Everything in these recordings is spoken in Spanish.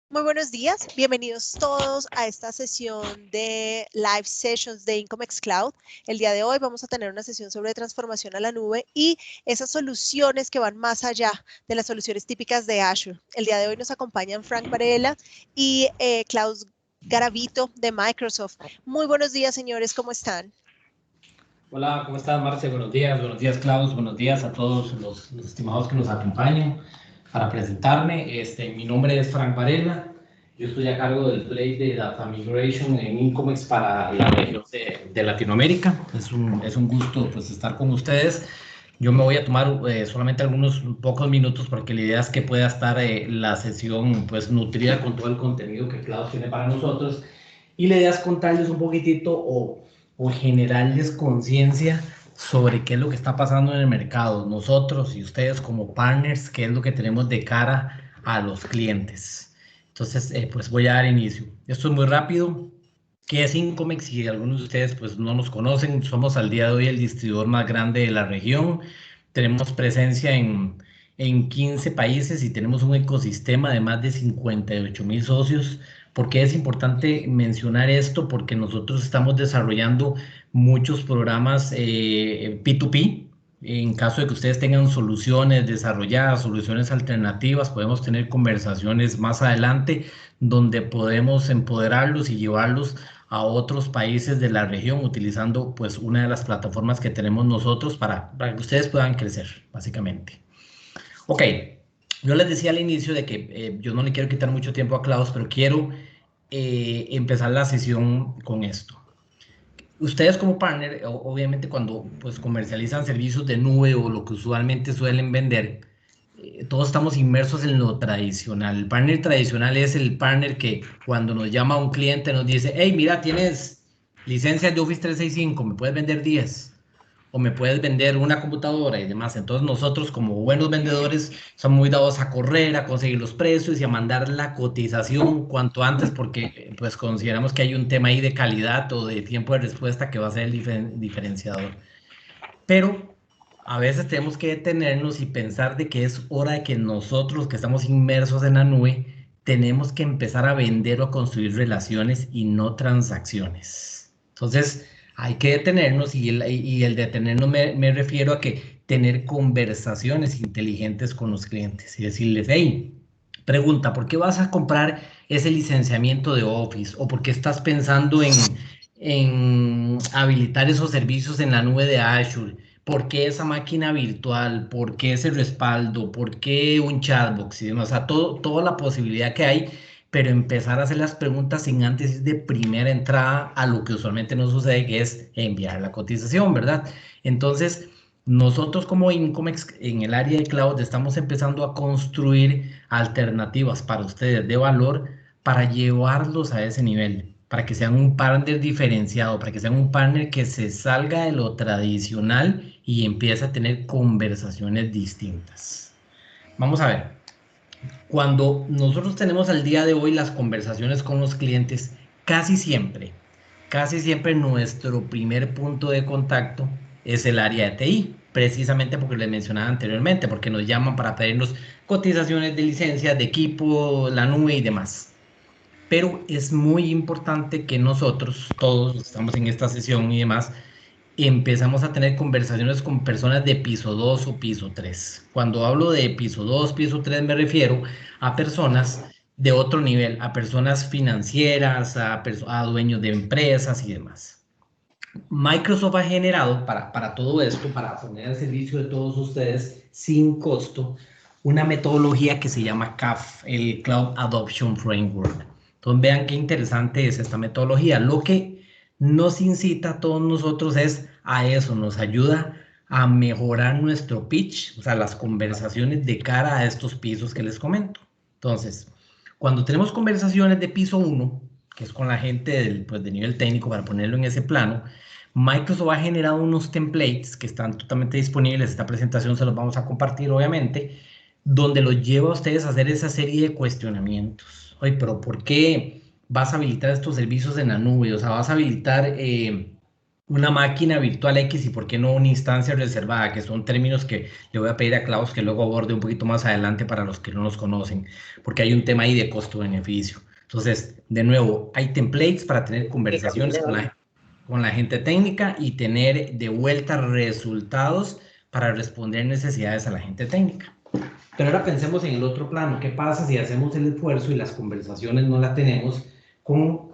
Muy buenos días, bienvenidos todos a esta sesión de Live Sessions de Incomex Cloud. El día de hoy vamos a tener una sesión sobre transformación a la nube y esas soluciones que van más allá de las soluciones típicas de Azure. El día de hoy nos acompañan Frank Varela y Klaus Garavito de Microsoft. Muy buenos días, señores, ¿cómo están? Hola, ¿cómo estás, Marce? Buenos días, Klaus. Buenos días a todos los estimados que nos acompañan. Para presentarme, mi nombre es Frank Varela. Yo estoy a cargo del Play de Data Migration en Incomex para la región de Latinoamérica. Es un gusto pues, estar con ustedes. Yo me voy a tomar solamente algunos pocos minutos porque la idea es que pueda estar la sesión pues, nutrida con todo el contenido que Klaus tiene para nosotros. Y la idea es contarles un poquitito o generarles conciencia sobre qué es lo que está pasando en el mercado, nosotros y ustedes como partners, qué es lo que tenemos de cara a los clientes. Entonces, pues voy a dar inicio. Esto es muy rápido. ¿Qué es Incomex? Si algunos de ustedes pues no nos conocen, somos al día de hoy el distribuidor más grande de la región. Tenemos presencia en 15 países y tenemos un ecosistema de más de 58,000 socios. ¿Por qué es importante mencionar esto? Porque nosotros estamos desarrollando muchos programas P2P. En caso de que ustedes tengan soluciones desarrolladas, soluciones alternativas, podemos tener conversaciones más adelante donde podemos empoderarlos y llevarlos a otros países de la región utilizando pues una de las plataformas que tenemos nosotros para que ustedes puedan crecer, básicamente. Ok, yo les decía al inicio de que yo no le quiero quitar mucho tiempo a Klaus, pero quiero empezar la sesión con esto. Ustedes como partner, obviamente cuando pues, comercializan servicios de nube o lo que usualmente suelen vender, todos estamos inmersos en lo tradicional. El partner tradicional es el partner que cuando nos llama un cliente nos dice, hey, mira, tienes licencias de Office 365, me puedes vender 10 o me puedes vender una computadora y demás. Entonces nosotros como buenos vendedores somos muy dados a correr, a conseguir los precios y a mandar la cotización cuanto antes porque pues consideramos que hay un tema ahí de calidad o de tiempo de respuesta que va a ser el diferenciador. Pero a veces tenemos que detenernos y pensar de que es hora de que nosotros que estamos inmersos en la nube tenemos que empezar a vender o a construir relaciones y no transacciones. Entonces, hay que detenernos y el detenernos me refiero a que tener conversaciones inteligentes con los clientes y decirles, hey, pregunta, ¿por qué vas a comprar ese licenciamiento de Office? ¿O por qué estás pensando en habilitar esos servicios en la nube de Azure? ¿Por qué esa máquina virtual? ¿Por qué ese respaldo? ¿Por qué un chatbox? Y demás? O sea, toda la posibilidad que hay, pero empezar a hacer las preguntas sin antes ir de primera entrada a lo que usualmente no sucede, que es enviar la cotización, ¿verdad? Entonces, nosotros como Incomex en el área de cloud estamos empezando a construir alternativas para ustedes de valor para llevarlos a ese nivel, para que sean un partner diferenciado, para que sean un partner que se salga de lo tradicional y empiece a tener conversaciones distintas. Vamos a ver, cuando nosotros tenemos al día de hoy las conversaciones con los clientes, casi siempre nuestro primer punto de contacto es el área de TI, precisamente porque les mencionaba anteriormente, porque nos llaman para pedirnos cotizaciones de licencias, de equipo, la nube y demás. Pero es muy importante que nosotros, todos los que estamos en esta sesión y demás, empezamos a tener conversaciones con personas de piso 2 o piso 3. Cuando hablo de piso 2, piso 3, me refiero a personas de otro nivel, a personas financieras, a dueños de empresas y demás. Microsoft ha generado para todo esto, para poner al servicio de todos ustedes sin costo, una metodología que se llama CAF, el Cloud Adoption Framework. Entonces vean qué interesante es esta metodología. Lo que nos incita a todos nosotros es a eso, nos ayuda a mejorar nuestro pitch, o sea, las conversaciones de cara a estos pisos que les comento. Entonces, cuando tenemos conversaciones de piso 1, que es con la gente pues, de nivel técnico, para ponerlo en ese plano, Microsoft ha generado unos templates que están totalmente disponibles. Esta presentación se los vamos a compartir, obviamente, donde los lleva a ustedes a hacer esa serie de cuestionamientos. Oye, pero ¿por qué vas a habilitar estos servicios en la nube? O sea, vas a habilitar una máquina virtual X y por qué no una instancia reservada, que son términos que le voy a pedir a Klaus que luego aborde un poquito más adelante para los que no los conocen, porque hay un tema ahí de costo-beneficio. Entonces, de nuevo, hay templates para tener conversaciones con la gente técnica y tener de vuelta resultados para responder necesidades a la gente técnica. Pero ahora pensemos en el otro plano. ¿Qué pasa si hacemos el esfuerzo y las conversaciones no las tenemos con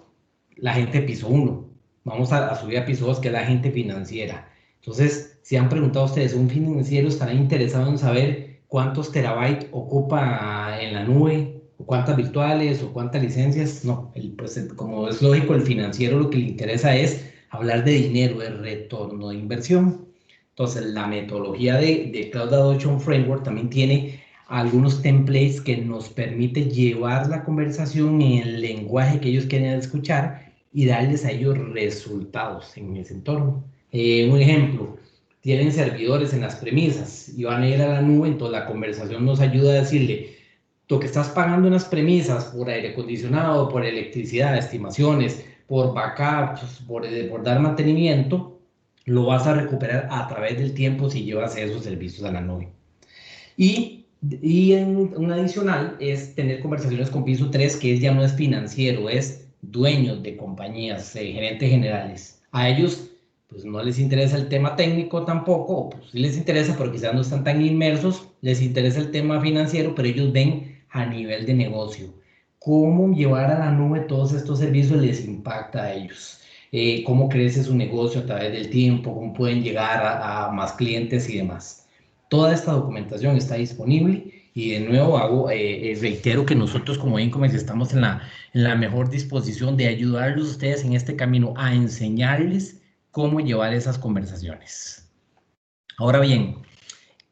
la gente de piso 1? Vamos a subir a piso 2, que es la gente financiera. Entonces, si han preguntado ustedes, ¿un financiero estará interesado en saber cuántos terabytes ocupa en la nube? ¿O cuántas virtuales? ¿O cuántas licencias? No, pues, como es lógico, el financiero lo que le interesa es hablar de dinero, de retorno de inversión. Entonces, la metodología de Cloud Adoption Framework también tiene algunos templates que nos permite llevar la conversación en el lenguaje que ellos quieren escuchar y darles a ellos resultados en ese entorno. Un ejemplo, tienen servidores en las premisas y van a ir a la nube, entonces la conversación nos ayuda a decirle, lo que estás pagando en las premisas por aire acondicionado, por electricidad, estimaciones, por backups, por dar mantenimiento, lo vas a recuperar a través del tiempo si llevas esos servicios a la nube. Y en un adicional es tener conversaciones con piso 3, que ya no es financiero, es dueños de compañías, gerentes generales. A ellos pues no les interesa el tema técnico tampoco, o pues sí les interesa, pero quizás no están tan inmersos, les interesa el tema financiero, pero ellos ven a nivel de negocio. Cómo llevar a la nube todos estos servicios les impacta a ellos. Cómo crece su negocio a través del tiempo, cómo pueden llegar a más clientes y demás. Toda esta documentación está disponible y de nuevo reitero que nosotros como Incomex estamos en la mejor disposición de ayudarlos a ustedes en este camino a enseñarles cómo llevar esas conversaciones. Ahora bien,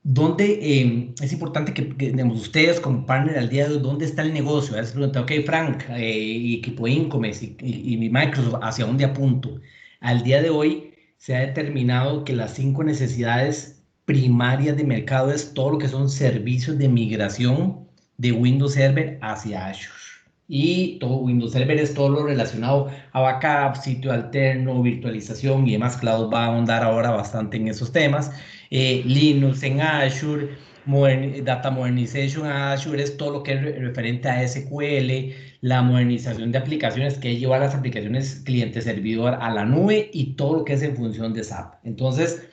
¿dónde es importante que digamos, ustedes como partner al día de hoy, dónde está el negocio? A veces preguntan, ok, Frank, y equipo Incomex y mi Microsoft, ¿hacia dónde apunto? Al día de hoy se ha determinado que las 5 necesidades primarias de mercado es todo lo que son servicios de migración de Windows Server hacia Azure. Y todo Windows Server es todo lo relacionado a backup, sitio alterno, virtualización y demás. Cloud va a ahondar ahora bastante en esos temas. Linux en Azure, Data Modernization a Azure es todo lo que es referente a SQL, la modernización de aplicaciones, que es llevar las aplicaciones cliente-servidor a la nube y todo lo que es en función de SAP. Entonces,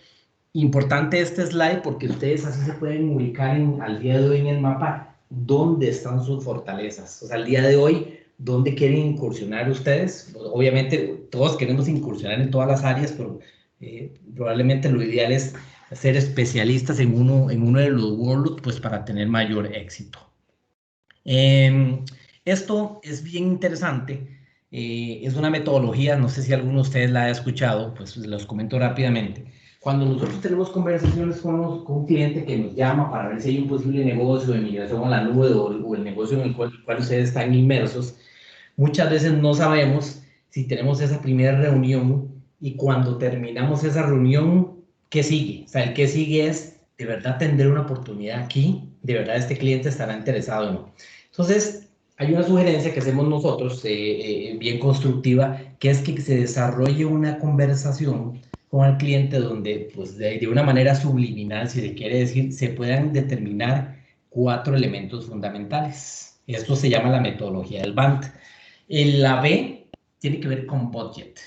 importante este slide porque ustedes así se pueden ubicar al día de hoy en el mapa dónde están sus fortalezas. O sea, al día de hoy, ¿dónde quieren incursionar ustedes? Obviamente, todos queremos incursionar en todas las áreas, pero probablemente lo ideal es ser especialistas en uno de los workloads, pues para tener mayor éxito. Esto es bien interesante. Es una metodología, no sé si alguno de ustedes la ha escuchado, pues los comento rápidamente. Cuando nosotros tenemos conversaciones con un cliente que nos llama para ver si hay un posible negocio de migración a la nube o el negocio en el cual ustedes están inmersos, muchas veces no sabemos si tenemos esa primera reunión y cuando terminamos esa reunión, ¿qué sigue? O sea, el qué sigue es, ¿de verdad tendré una oportunidad aquí? ¿De verdad este cliente estará interesado o no? Entonces, hay una sugerencia que hacemos nosotros, bien constructiva, que es que se desarrolle una conversación con el cliente donde, pues, de una manera subliminal, si se quiere decir, se puedan determinar 4 elementos fundamentales. Esto se llama la metodología del BANT. La B tiene que ver con budget.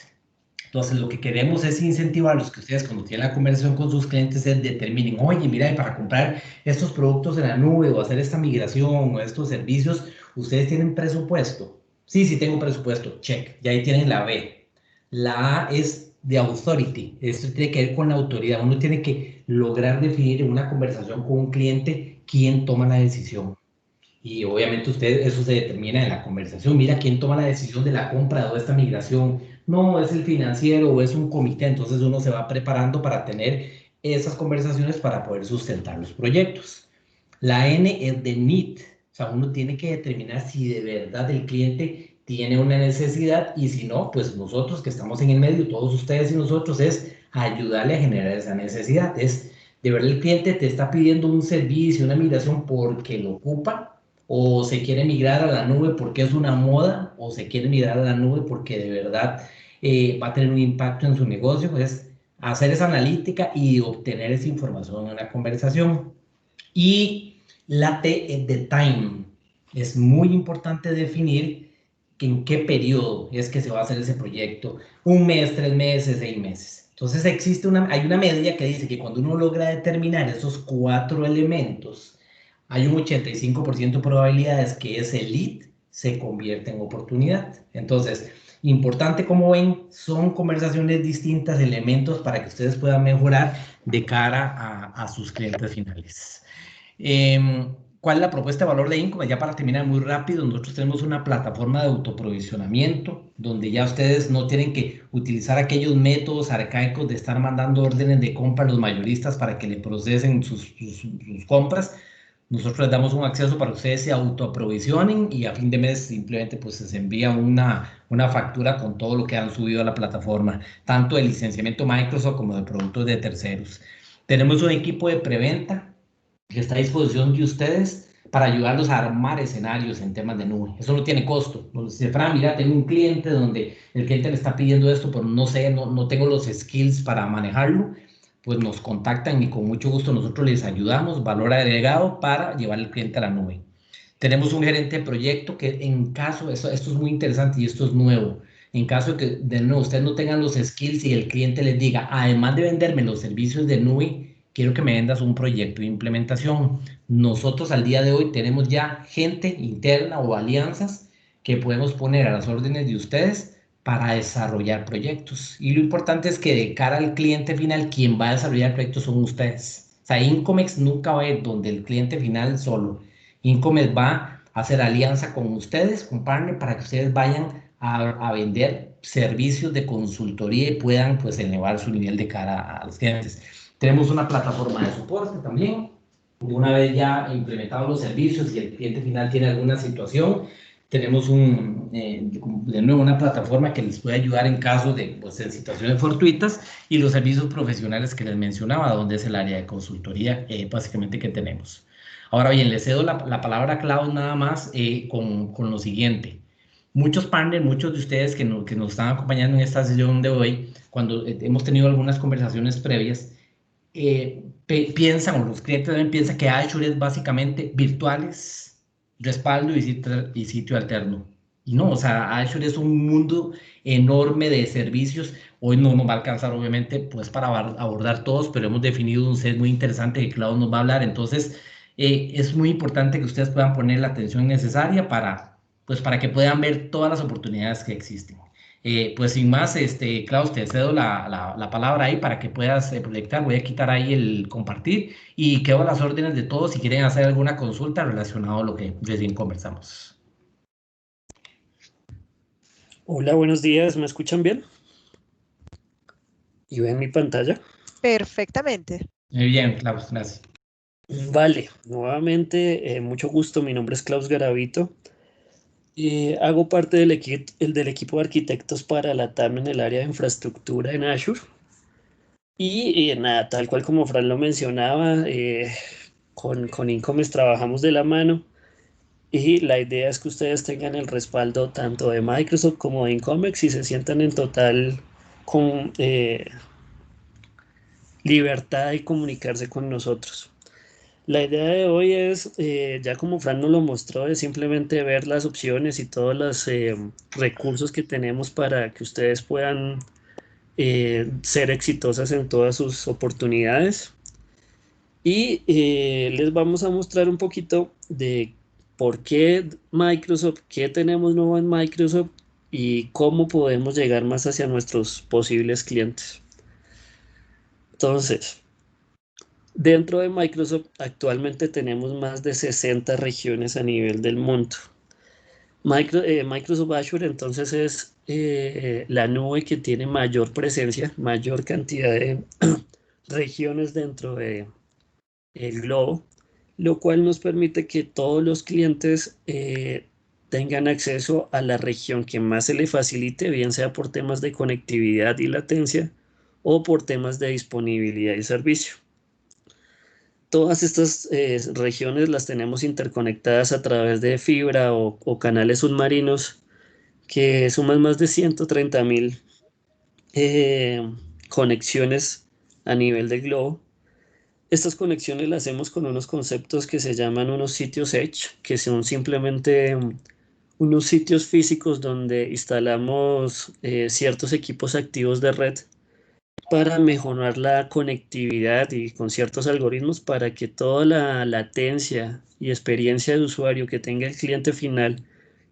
Entonces, lo que queremos es incentivarlos que ustedes cuando tienen la conversación con sus clientes determinen, oye, mira, para comprar estos productos en la nube o hacer esta migración o estos servicios, ¿ustedes tienen presupuesto? Sí, sí tengo presupuesto, check. Y ahí tienen la B. La A es de authority. Esto tiene que ver con la autoridad. Uno tiene que lograr definir en una conversación con un cliente quién toma la decisión. Y obviamente eso se determina en la conversación. Mira, ¿quién toma la decisión de la compra de esta migración? No, es el financiero o es un comité. Entonces uno se va preparando para tener esas conversaciones para poder sustentar los proyectos. La N es de need. O sea, uno tiene que determinar si de verdad el cliente tiene una necesidad y si no, pues nosotros que estamos en el medio, todos ustedes y nosotros, es ayudarle a generar esa necesidad. Es de verdad el cliente te está pidiendo un servicio, una migración porque lo ocupa, o se quiere migrar a la nube porque es una moda, o se quiere migrar a la nube porque de verdad va a tener un impacto en su negocio, es hacer esa analítica y obtener esa información en una conversación. Y la T es de time. Es muy importante definir en qué periodo es que se va a hacer ese proyecto. 1 mes, 3 meses, 6 meses. Entonces hay una medida que dice que cuando uno logra determinar esos 4 elementos, hay un 85% de probabilidades que ese lead se convierta en oportunidad. Entonces, importante, como ven, son conversaciones distintas, elementos para que ustedes puedan mejorar de cara a sus clientes finales. ¿Cuál es la propuesta de valor de Income? Ya para terminar muy rápido, nosotros tenemos una plataforma de autoprovisionamiento donde ya ustedes no tienen que utilizar aquellos métodos arcaicos de estar mandando órdenes de compra a los mayoristas para que le procesen sus compras. Nosotros les damos un acceso para que ustedes se autoaprovisionen y a fin de mes simplemente pues se envía una factura con todo lo que han subido a la plataforma, tanto de licenciamiento Microsoft como de productos de terceros. Tenemos un equipo de preventa que está a disposición de ustedes para ayudarlos a armar escenarios en temas de nube. Eso no tiene costo. Si Fran, mira, tengo un cliente donde el cliente me está pidiendo esto, pero no sé, no tengo los skills para manejarlo, pues nos contactan y con mucho gusto nosotros les ayudamos, valor agregado para llevar al cliente a la nube. Tenemos un gerente de proyecto que en caso, esto es muy interesante y esto es nuevo, en caso de que de nuevo ustedes no tengan los skills y el cliente les diga, además de venderme los servicios de nube, quiero que me vendas un proyecto de implementación. Nosotros al día de hoy tenemos ya gente interna o alianzas que podemos poner a las órdenes de ustedes para desarrollar proyectos. Y lo importante es que de cara al cliente final, quien va a desarrollar proyectos son ustedes. O sea, Incomex nunca va a ir donde el cliente final solo. Incomex va a hacer alianza con ustedes, con partner, para que ustedes vayan a vender servicios de consultoría y puedan pues elevar su nivel de cara a los clientes. Tenemos una plataforma de soporte también. Una vez ya implementados los servicios y el cliente final tiene alguna situación, tenemos de nuevo una plataforma que les puede ayudar en caso de pues, en situaciones fortuitas y los servicios profesionales que les mencionaba, donde es el área de consultoría básicamente que tenemos. Ahora bien, les cedo la palabra a Klaus nada más con lo siguiente. Muchos partners, muchos de ustedes que nos están acompañando en esta sesión de hoy, cuando hemos tenido algunas conversaciones previas, piensan, o los clientes también piensan que Azure es básicamente virtuales, respaldo y sitio alterno. Y no, o sea, Azure es un mundo enorme de servicios. Hoy no nos va a alcanzar, obviamente, pues para abordar todos, pero hemos definido un set muy interesante que Claudio nos va a hablar. Entonces, es muy importante que ustedes puedan poner la atención necesaria pues para que puedan ver todas las oportunidades que existen. Pues sin más, Klaus, te cedo la palabra ahí para que puedas proyectar. Voy a quitar ahí el compartir y quedo a las órdenes de todos si quieren hacer alguna consulta relacionada a lo que recién conversamos. Hola, buenos días. ¿Me escuchan bien? ¿Y ven mi pantalla? Perfectamente. Muy bien, Klaus, gracias. Vale, nuevamente, mucho gusto. Mi nombre es Klaus Garavito. Hago parte del equipo de arquitectos para la TAM en el área de infraestructura en Azure. Y nada, tal cual como Fran lo mencionaba, con Incomes trabajamos de la mano. Y la idea es que ustedes tengan el respaldo tanto de Microsoft como de Incomex y se sientan en total con libertad de comunicarse con nosotros. La idea de hoy es, ya como Fran nos lo mostró, es simplemente ver las opciones y todos los recursos que tenemos para que ustedes puedan ser exitosas en todas sus oportunidades. Y les vamos a mostrar un poquito de por qué Microsoft, qué tenemos nuevo en Microsoft y cómo podemos llegar más hacia nuestros posibles clientes. Entonces, dentro de Microsoft actualmente tenemos más de 60 regiones a nivel del mundo. Microsoft Azure entonces es la nube que tiene mayor presencia, mayor cantidad de regiones dentro de el globo, lo cual nos permite que todos los clientes tengan acceso a la región que más se le facilite, bien sea por temas de conectividad y latencia o por temas de disponibilidad y servicio. Todas estas regiones las tenemos interconectadas a través de fibra o canales submarinos que suman más de 130.000 conexiones a nivel del globo. Estas conexiones las hacemos con unos conceptos que se llaman unos sitios Edge, que son simplemente unos sitios físicos donde instalamos ciertos equipos activos de red para mejorar la conectividad y con ciertos algoritmos para que toda la latencia y experiencia de usuario que tenga el cliente final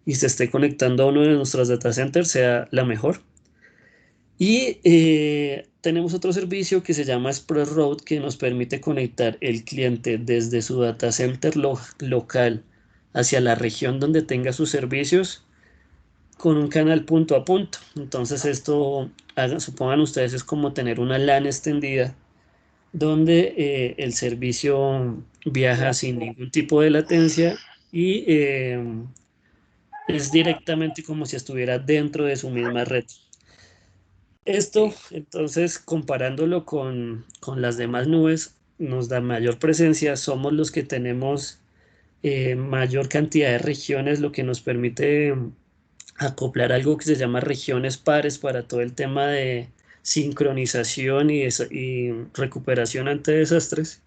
y se esté conectando a uno de nuestros data centers sea la mejor. Y tenemos otro servicio que se llama Express Route que nos permite conectar el cliente desde su data center local hacia la región donde tenga sus servicios con un canal punto a punto. Entonces esto, supongan ustedes, es como tener una LAN extendida donde el servicio viaja sin ningún tipo de latencia y es directamente como si estuviera dentro de su misma red. Esto, entonces, comparándolo con las demás nubes, nos da mayor presencia, somos los que tenemos mayor cantidad de regiones, lo que nos permite acoplar algo que se llama regiones pares para todo el tema de sincronización y recuperación ante desastres.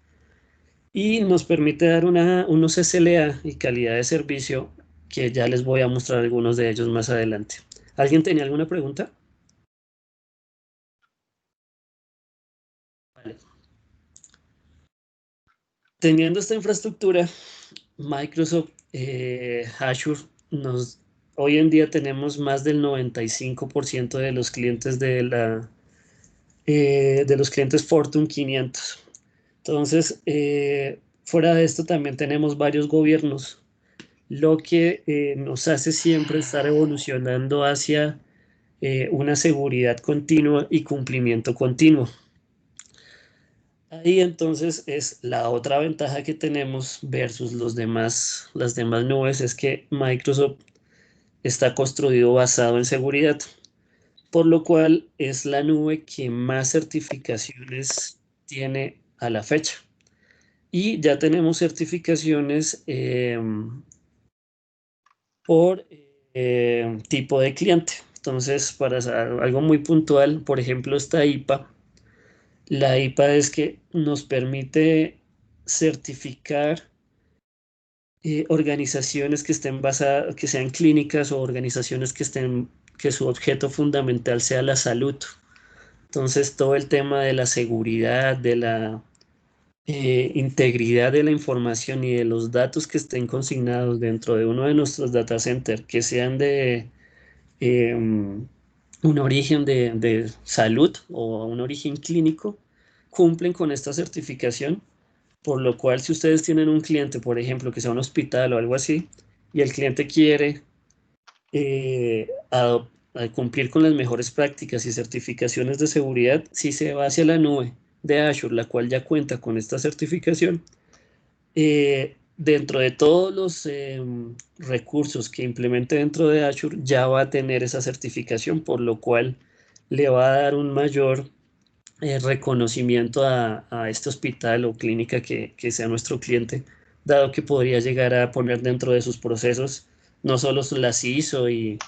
Y nos permite dar unos SLA y calidad de servicio que ya les voy a mostrar algunos de ellos más adelante. ¿Alguien tenía alguna pregunta? Vale. Teniendo esta infraestructura, Microsoft Azure hoy en día tenemos más del 95% de los clientes de los clientes Fortune 500. Entonces, fuera de esto también tenemos varios gobiernos, lo que nos hace siempre estar evolucionando hacia una seguridad continua y cumplimiento continuo. Ahí entonces es la otra ventaja que tenemos versus las demás nubes, es que Microsoft está construido basado en seguridad, por lo cual es la nube que más certificaciones tiene a la fecha. Y ya tenemos certificaciones por tipo de cliente. Entonces, para algo muy puntual, por ejemplo, esta IPA. La IPA es que nos permite certificar organizaciones que estén basadas, que sean clínicas o organizaciones que su objeto fundamental sea la salud. Entonces, todo el tema de la seguridad, de la integridad de la información y de los datos que estén consignados dentro de uno de nuestros data centers, que sean de un origen de salud o un origen clínico, cumplen con esta certificación, por lo cual si ustedes tienen un cliente, por ejemplo, que sea un hospital o algo así, y el cliente quiere cumplir con las mejores prácticas y certificaciones de seguridad, si se va hacia la nube de Azure, la cual ya cuenta con esta certificación, dentro de todos los recursos que implemente dentro de Azure, ya va a tener esa certificación, por lo cual le va a dar un mayor reconocimiento a este hospital o clínica que sea nuestro cliente, dado que podría llegar a poner dentro de sus procesos no solo las ISO y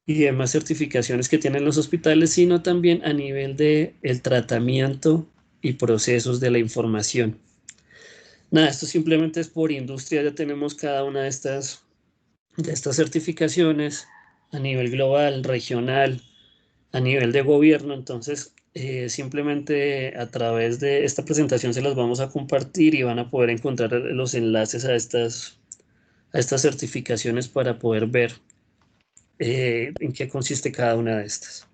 demás certificaciones que tienen los hospitales, sino también a nivel de el tratamiento y procesos de la información. Nada, esto simplemente es por industria, ya tenemos cada una de estas certificaciones a nivel global, regional, a nivel de gobierno. Entonces, simplemente a través de esta presentación se las vamos a compartir y van a poder encontrar los enlaces a estas certificaciones para poder ver en qué consiste cada una de estas.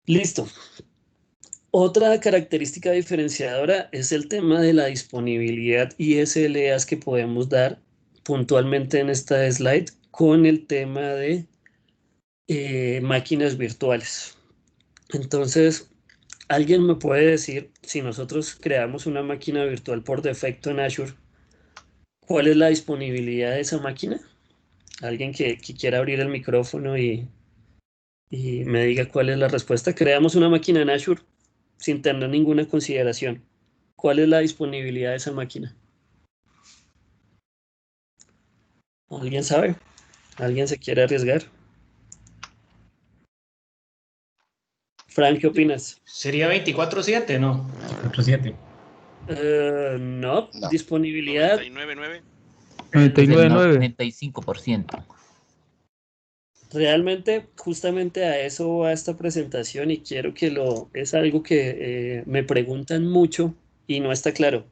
Listo. Otra característica diferenciadora es el tema de la disponibilidad y SLAs que podemos dar puntualmente en esta slide con el tema de máquinas virtuales. Entonces, ¿alguien me puede decir si nosotros creamos una máquina virtual por defecto en Azure, cuál es la disponibilidad de esa máquina? Alguien que quiera abrir el micrófono y me diga cuál es la respuesta. Creamos una máquina en Azure sin tener ninguna consideración. ¿Cuál es la disponibilidad de esa máquina? ¿Alguien sabe? ¿Alguien se quiere arriesgar? Frank, ¿qué opinas? ¿Sería 24/7, no? 4/7. No, No. disponibilidad. 99.9. 99.9. 95%. Realmente, justamente a eso va esta presentación y quiero que es algo que me preguntan mucho y no está claro.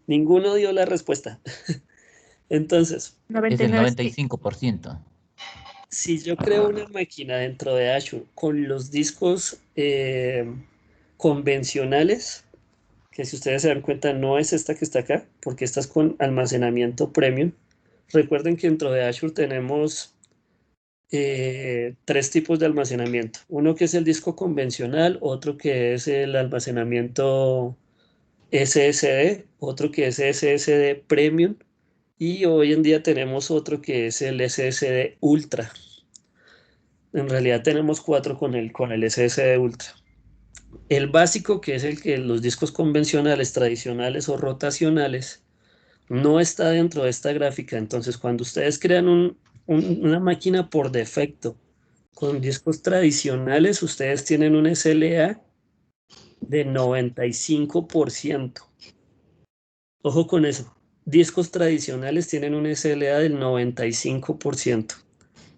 Ninguno dio la respuesta. Entonces, Es el 99 sí. 95%. si yo creo una máquina dentro de Azure con los discos convencionales, que si ustedes se dan cuenta no es esta que está acá, porque esta es con almacenamiento premium. Recuerden que dentro de Azure tenemos tres tipos de almacenamiento. Uno que es el disco convencional, otro que es el almacenamiento SSD, otro que es SSD Premium y hoy en día tenemos otro que es el SSD Ultra. En realidad tenemos cuatro con el SSD Ultra. El básico, que es el que los discos convencionales, tradicionales o rotacionales, no está dentro de esta gráfica. Entonces, cuando ustedes crean una máquina por defecto con discos tradicionales, ustedes tienen un SLA de 95%. Ojo con eso. Discos tradicionales tienen un SLA del 95%,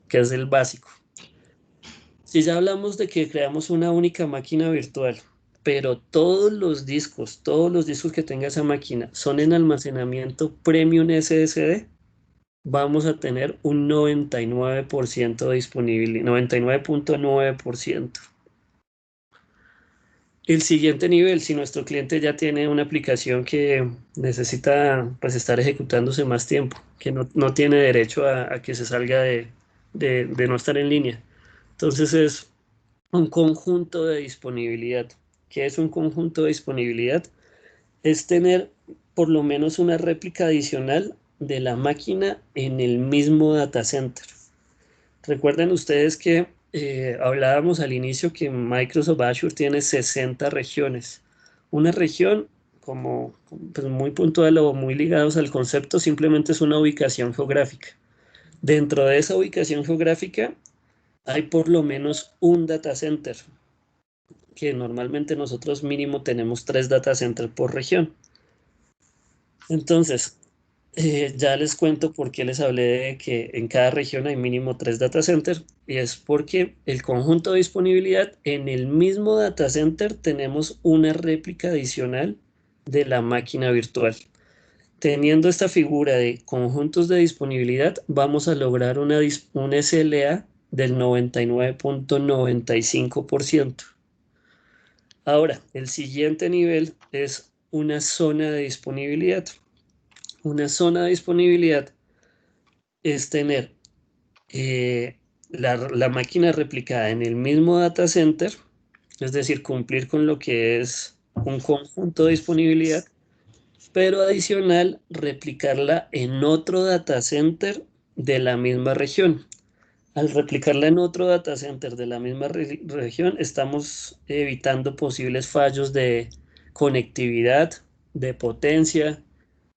que es el básico. Si ya hablamos de que creamos una única máquina virtual, pero todos los discos que tenga esa máquina son en almacenamiento Premium SSD, vamos a tener un 99% de disponibilidad, 99.9%. El siguiente nivel, si nuestro cliente ya tiene una aplicación que necesita pues, estar ejecutándose más tiempo, que no tiene derecho a que se salga de no estar en línea. Entonces es un conjunto de disponibilidad. ¿Qué es un conjunto de disponibilidad? Es tener por lo menos una réplica adicional de la máquina en el mismo data center. Recuerden ustedes que hablábamos al inicio que Microsoft Azure tiene 60 regiones. Una región, como pues muy puntual o muy ligados al concepto, simplemente es una ubicación geográfica. Dentro de esa ubicación geográfica hay por lo menos un data center, que normalmente nosotros mínimo tenemos 3 data centers por región. Entonces, ya les cuento por qué les hablé de que en cada región hay mínimo 3 data centers y es porque el conjunto de disponibilidad en el mismo data center tenemos una réplica adicional de la máquina virtual. Teniendo esta figura de conjuntos de disponibilidad, vamos a lograr un SLA del 99.95%. Ahora, el siguiente nivel es una zona de disponibilidad. Una zona de disponibilidad es tener la máquina replicada en el mismo data center, es decir, cumplir con lo que es un conjunto de disponibilidad, pero adicional replicarla en otro data center de la misma región. Al replicarla en otro data center de la misma región, estamos evitando posibles fallos de conectividad, de potencia,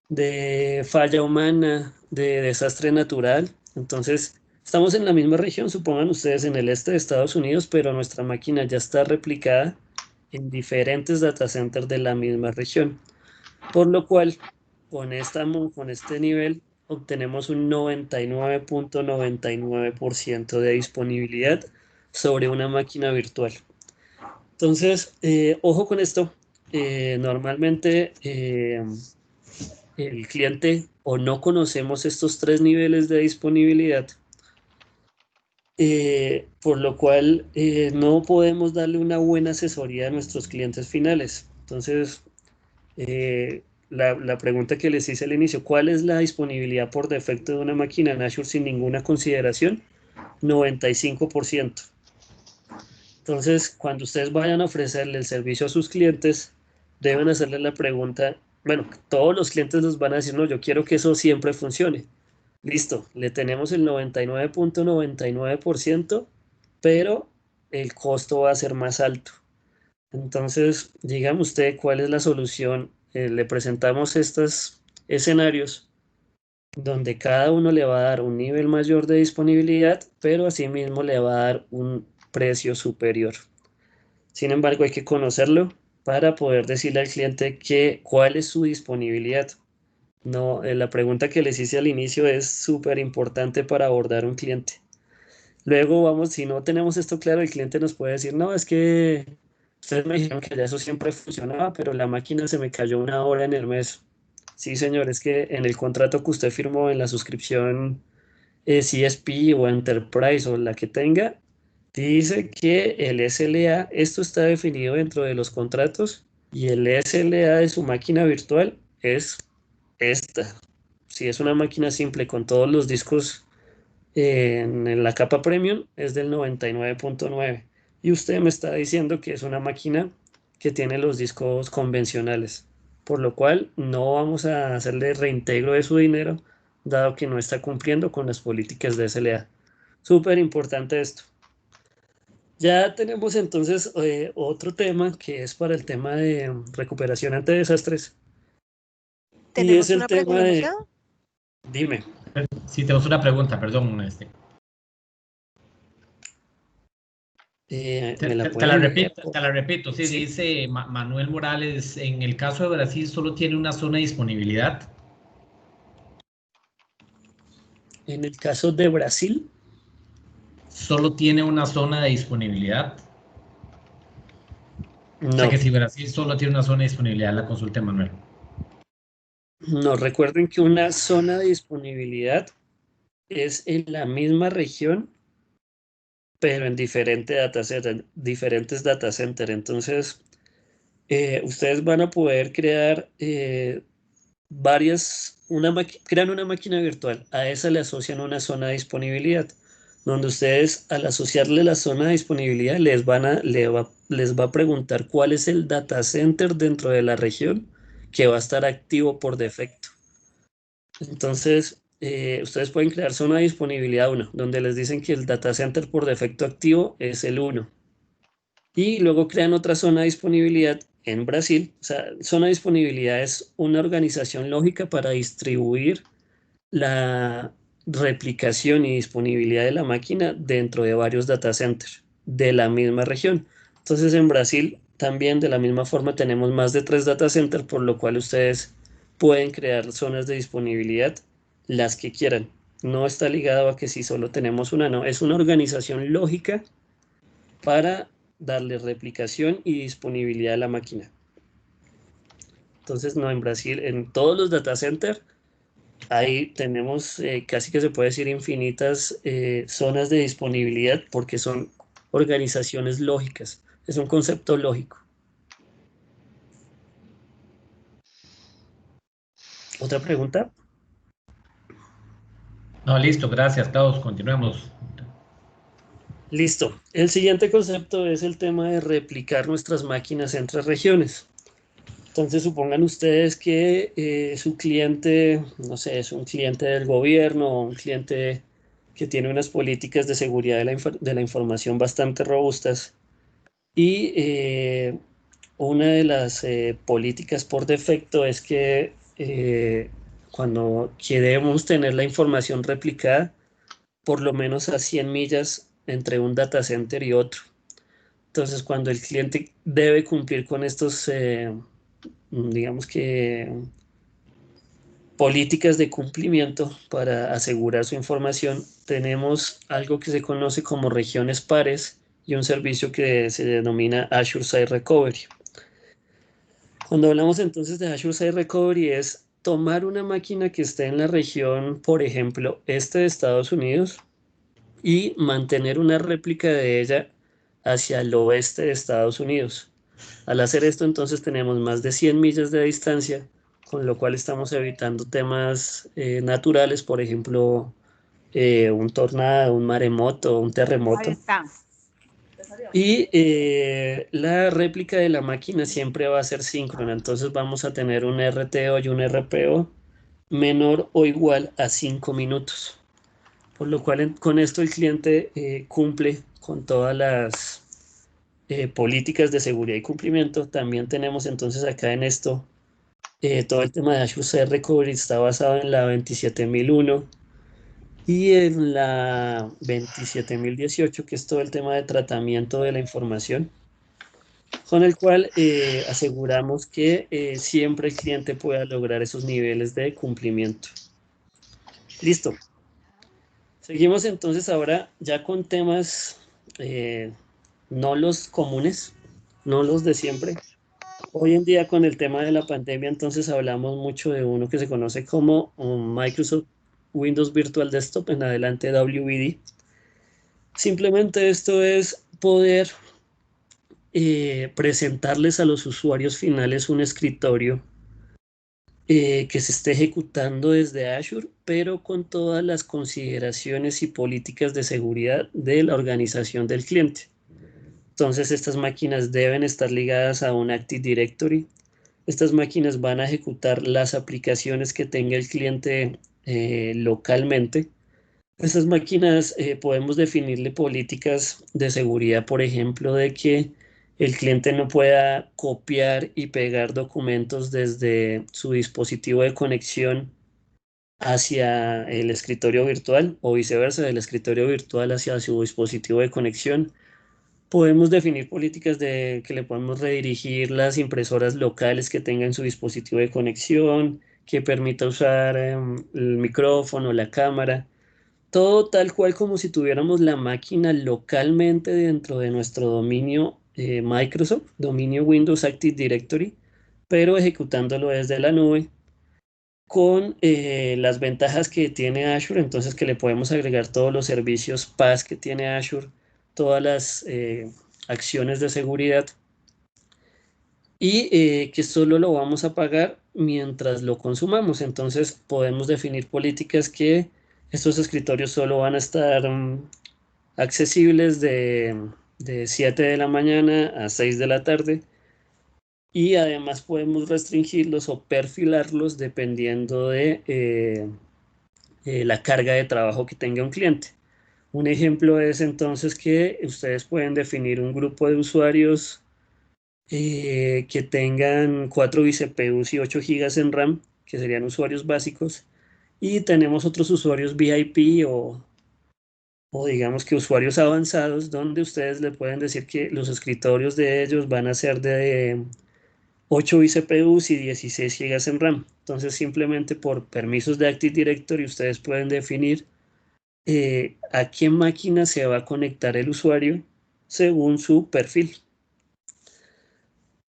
de falla humana, de desastre natural. Entonces, estamos en la misma región, supongan ustedes en el este de Estados Unidos, pero nuestra máquina ya está replicada en diferentes data centers de la misma región. Por lo cual, con este nivel, obtenemos un 99.99% de disponibilidad sobre una máquina virtual. Entonces, ojo con esto. Normalmente el cliente o no conocemos estos 3 niveles de disponibilidad, por lo cual no podemos darle una buena asesoría a nuestros clientes finales. Entonces, la pregunta que les hice al inicio, ¿cuál es la disponibilidad por defecto de una máquina en Azure sin ninguna consideración? 95%. Entonces, cuando ustedes vayan a ofrecerle el servicio a sus clientes, deben hacerle la pregunta, bueno, todos los clientes nos van a decir, no, yo quiero que eso siempre funcione. Listo, le tenemos el 99.99%, pero el costo va a ser más alto. Entonces, dígame usted cuál es la solución. Le presentamos estos escenarios donde cada uno le va a dar un nivel mayor de disponibilidad, pero asimismo le va a dar un precio superior. Sin embargo, hay que conocerlo para poder decirle al cliente cuál es su disponibilidad. No, la pregunta que les hice al inicio es súper importante para abordar un cliente. Luego vamos, si no tenemos esto claro, el cliente nos puede decir, no, es que ustedes me dijeron que ya eso siempre funcionaba, pero la máquina se me cayó 1 hora en el mes. Sí, señor, es que en el contrato que usted firmó en la suscripción CSP o Enterprise o la que tenga, dice que el SLA, esto está definido dentro de los contratos y el SLA de su máquina virtual es esta. Si es una máquina simple con todos los discos en la capa premium, es del 99.9. Y usted me está diciendo que es una máquina que tiene los discos convencionales, por lo cual no vamos a hacerle reintegro de su dinero, dado que no está cumpliendo con las políticas de SLA. Súper importante esto. Ya tenemos entonces otro tema que es para el tema de recuperación ante desastres. Y es Tenemos el una tema de... pregunta. Dime. Sí, tenemos una pregunta, perdón. ¿Me la Te pueden la enviar? repito, te la repito. Sí, Sí. dice Manuel Morales, en el caso de Brasil solo tiene una zona de disponibilidad. En el caso de Brasil, Solo tiene una zona de disponibilidad. O sea no. que si Brasil solo tiene una zona de disponibilidad, la consulta de Manuel. No, recuerden que una zona de disponibilidad es en la misma región, pero en diferentes data center. Entonces, ustedes van a poder crear crean una máquina virtual. A esa le asocian una zona de disponibilidad, donde ustedes al asociarle la zona de disponibilidad les va a preguntar cuál es el data center dentro de la región que va a estar activo por defecto. Entonces, ustedes pueden crear zona de disponibilidad 1, donde les dicen que el data center por defecto activo es el 1. Y luego crean otra zona de disponibilidad en Brasil. O sea, zona de disponibilidad es una organización lógica para distribuir la replicación y disponibilidad de la máquina dentro de varios data centers de la misma región. Entonces, en Brasil también de la misma forma tenemos más de 3 data centers, por lo cual ustedes pueden crear zonas de disponibilidad las que quieran. No está ligado a que si solo tenemos una, no. Es una organización lógica para darle replicación y disponibilidad a la máquina. Entonces, no, en Brasil, en todos los data centers, ahí tenemos casi que se puede decir infinitas zonas de disponibilidad porque son organizaciones lógicas. Es un concepto lógico. ¿Otra pregunta? No, listo, gracias, Klaus. Continuemos. Listo. El siguiente concepto es el tema de replicar nuestras máquinas entre regiones. Entonces, supongan ustedes que su cliente, no sé, es un cliente del gobierno o un cliente que tiene unas políticas de seguridad de la información bastante robustas y una de las políticas por defecto es que cuando queremos tener la información replicada, por lo menos a 100 millas entre un data center y otro. Entonces, cuando el cliente debe cumplir con estos, digamos que, políticas de cumplimiento para asegurar su información, tenemos algo que se conoce como regiones pares y un servicio que se denomina Azure Site Recovery. Cuando hablamos entonces de Azure Site Recovery es tomar una máquina que esté en la región, por ejemplo, este de Estados Unidos y mantener una réplica de ella hacia el oeste de Estados Unidos. Al hacer esto, entonces tenemos más de 100 millas de distancia, con lo cual estamos evitando temas naturales, por ejemplo, un tornado, un maremoto, un terremoto. Ahí está. Y la réplica de la máquina siempre va a ser síncrona, entonces vamos a tener un RTO y un RPO menor o igual a 5 minutos. Por lo cual con esto el cliente cumple con todas las políticas de seguridad y cumplimiento. También tenemos entonces acá en esto todo el tema de Azure Site Recovery está basado en la 27001 y en la 27018, que es todo el tema de tratamiento de la información. con el cual aseguramos que siempre el cliente pueda lograr esos niveles de cumplimiento. Listo. Seguimos entonces ahora ya con temas no los comunes, no los de siempre. Hoy en día con el tema de la pandemia entonces hablamos mucho de uno que se conoce como Microsoft Windows Virtual Desktop, en adelante WVD. Simplemente esto es poder presentarles a los usuarios finales un escritorio que se esté ejecutando desde Azure, pero con todas las consideraciones y políticas de seguridad de la organización del cliente. Entonces, estas máquinas deben estar ligadas a un Active Directory. Estas máquinas van a ejecutar las aplicaciones que tenga el cliente localmente. Estas máquinas podemos definirle políticas de seguridad, por ejemplo, de que el cliente no pueda copiar y pegar documentos desde su dispositivo de conexión hacia el escritorio virtual o viceversa, del escritorio virtual hacia su dispositivo de conexión. Podemos definir políticas de que le podemos redirigir las impresoras locales que tenga en su dispositivo de conexión, que permita usar el micrófono, la cámara. Todo tal cual como si tuviéramos la máquina localmente dentro de nuestro dominio Microsoft, dominio Windows Active Directory, pero ejecutándolo desde la nube con las ventajas que tiene Azure, entonces que le podemos agregar todos los servicios PaaS que tiene Azure, todas las acciones de seguridad y que solo lo vamos a pagar mientras lo consumamos. Entonces podemos definir políticas que estos escritorios solo van a estar accesibles de 7 de la mañana a 6 de la tarde y además podemos restringirlos o perfilarlos dependiendo de la carga de trabajo que tenga un cliente. Un ejemplo es entonces que ustedes pueden definir un grupo de usuarios que tengan 4 vCPUs y 8 GB en RAM, que serían usuarios básicos, y tenemos otros usuarios VIP o digamos que usuarios avanzados, donde ustedes le pueden decir que los escritorios de ellos van a ser de 8 vCPUs y 16 GB en RAM. Entonces simplemente por permisos de Active Directory ustedes pueden definir a qué máquina se va a conectar el usuario según su perfil.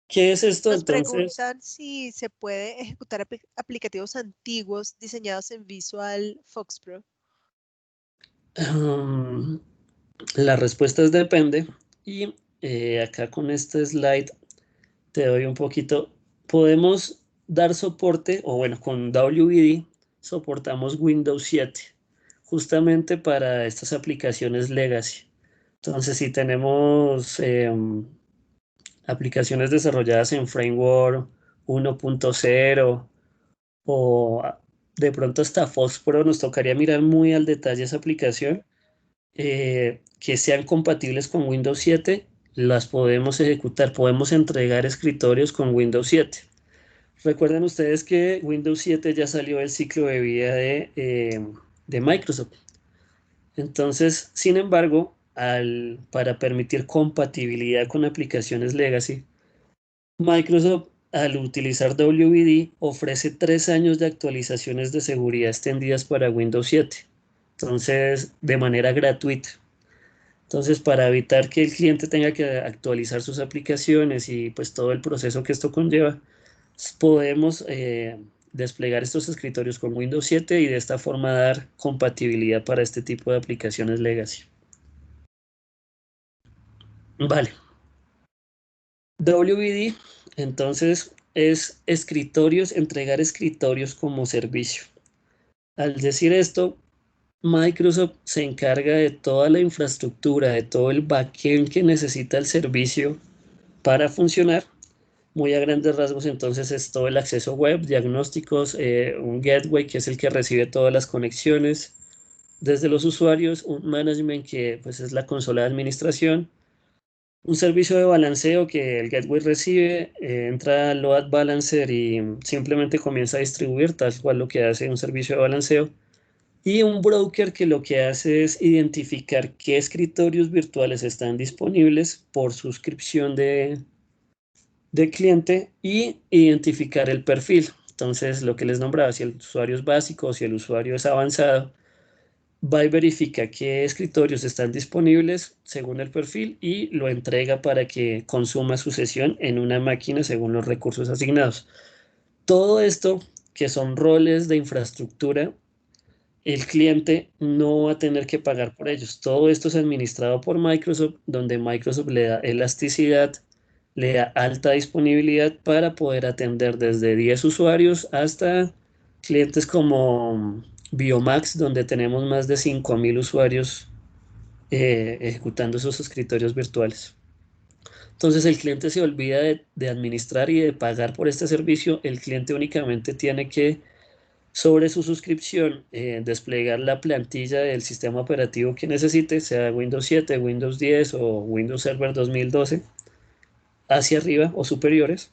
¿Qué es esto? Nos Entonces, preguntan si se puede ejecutar aplicativos antiguos diseñados en Visual Fox Pro. la respuesta es depende. Y acá con este slide te doy un poquito. Podemos dar soporte, o bueno, con WVD soportamos Windows 7, justamente para estas aplicaciones legacy. Entonces, si tenemos aplicaciones desarrolladas en Framework 1.0 o de pronto hasta Pro, nos tocaría mirar muy al detalle esa aplicación, que sean compatibles con Windows 7, las podemos ejecutar, podemos entregar escritorios con Windows 7. Recuerden ustedes que Windows 7 ya salió del ciclo de vida de Microsoft. Entonces, sin embargo, para permitir compatibilidad con aplicaciones legacy, Microsoft, al utilizar WVD, ofrece 3 años de actualizaciones de seguridad extendidas para Windows 7. Entonces, de manera gratuita. Entonces, para evitar que el cliente tenga que actualizar sus aplicaciones y pues todo el proceso que esto conlleva, podemos desplegar estos escritorios con Windows 7 y de esta forma dar compatibilidad para este tipo de aplicaciones legacy. Vale. WVD, entonces, es escritorios, entregar escritorios como servicio. Al decir esto, Microsoft se encarga de toda la infraestructura, de todo el backend que necesita el servicio para funcionar. Muy a grandes rasgos, entonces, es todo el acceso web, diagnósticos, un gateway que es el que recibe todas las conexiones desde los usuarios, un management que pues, es la consola de administración, un servicio de balanceo que el gateway recibe, entra al load balancer y simplemente comienza a distribuir tal cual lo que hace un servicio de balanceo. Y un broker que lo que hace es identificar qué escritorios virtuales están disponibles por suscripción de del cliente y identificar el perfil. Entonces, lo que les nombraba, si el usuario es básico o si el usuario es avanzado, va y verifica qué escritorios están disponibles según el perfil y lo entrega para que consuma su sesión en una máquina según los recursos asignados. Todo esto, que son roles de infraestructura, el cliente no va a tener que pagar por ellos. Todo esto es administrado por Microsoft, donde Microsoft le da elasticidad, le da alta disponibilidad para poder atender desde 10 usuarios hasta clientes como Biomax, donde tenemos más de 5.000 usuarios ejecutando esos escritorios virtuales. Entonces el cliente se olvida de administrar y de pagar por este servicio. El cliente únicamente tiene que, sobre su suscripción, desplegar la plantilla del sistema operativo que necesite, sea Windows 7, Windows 10 o Windows Server 2012, hacia arriba o superiores.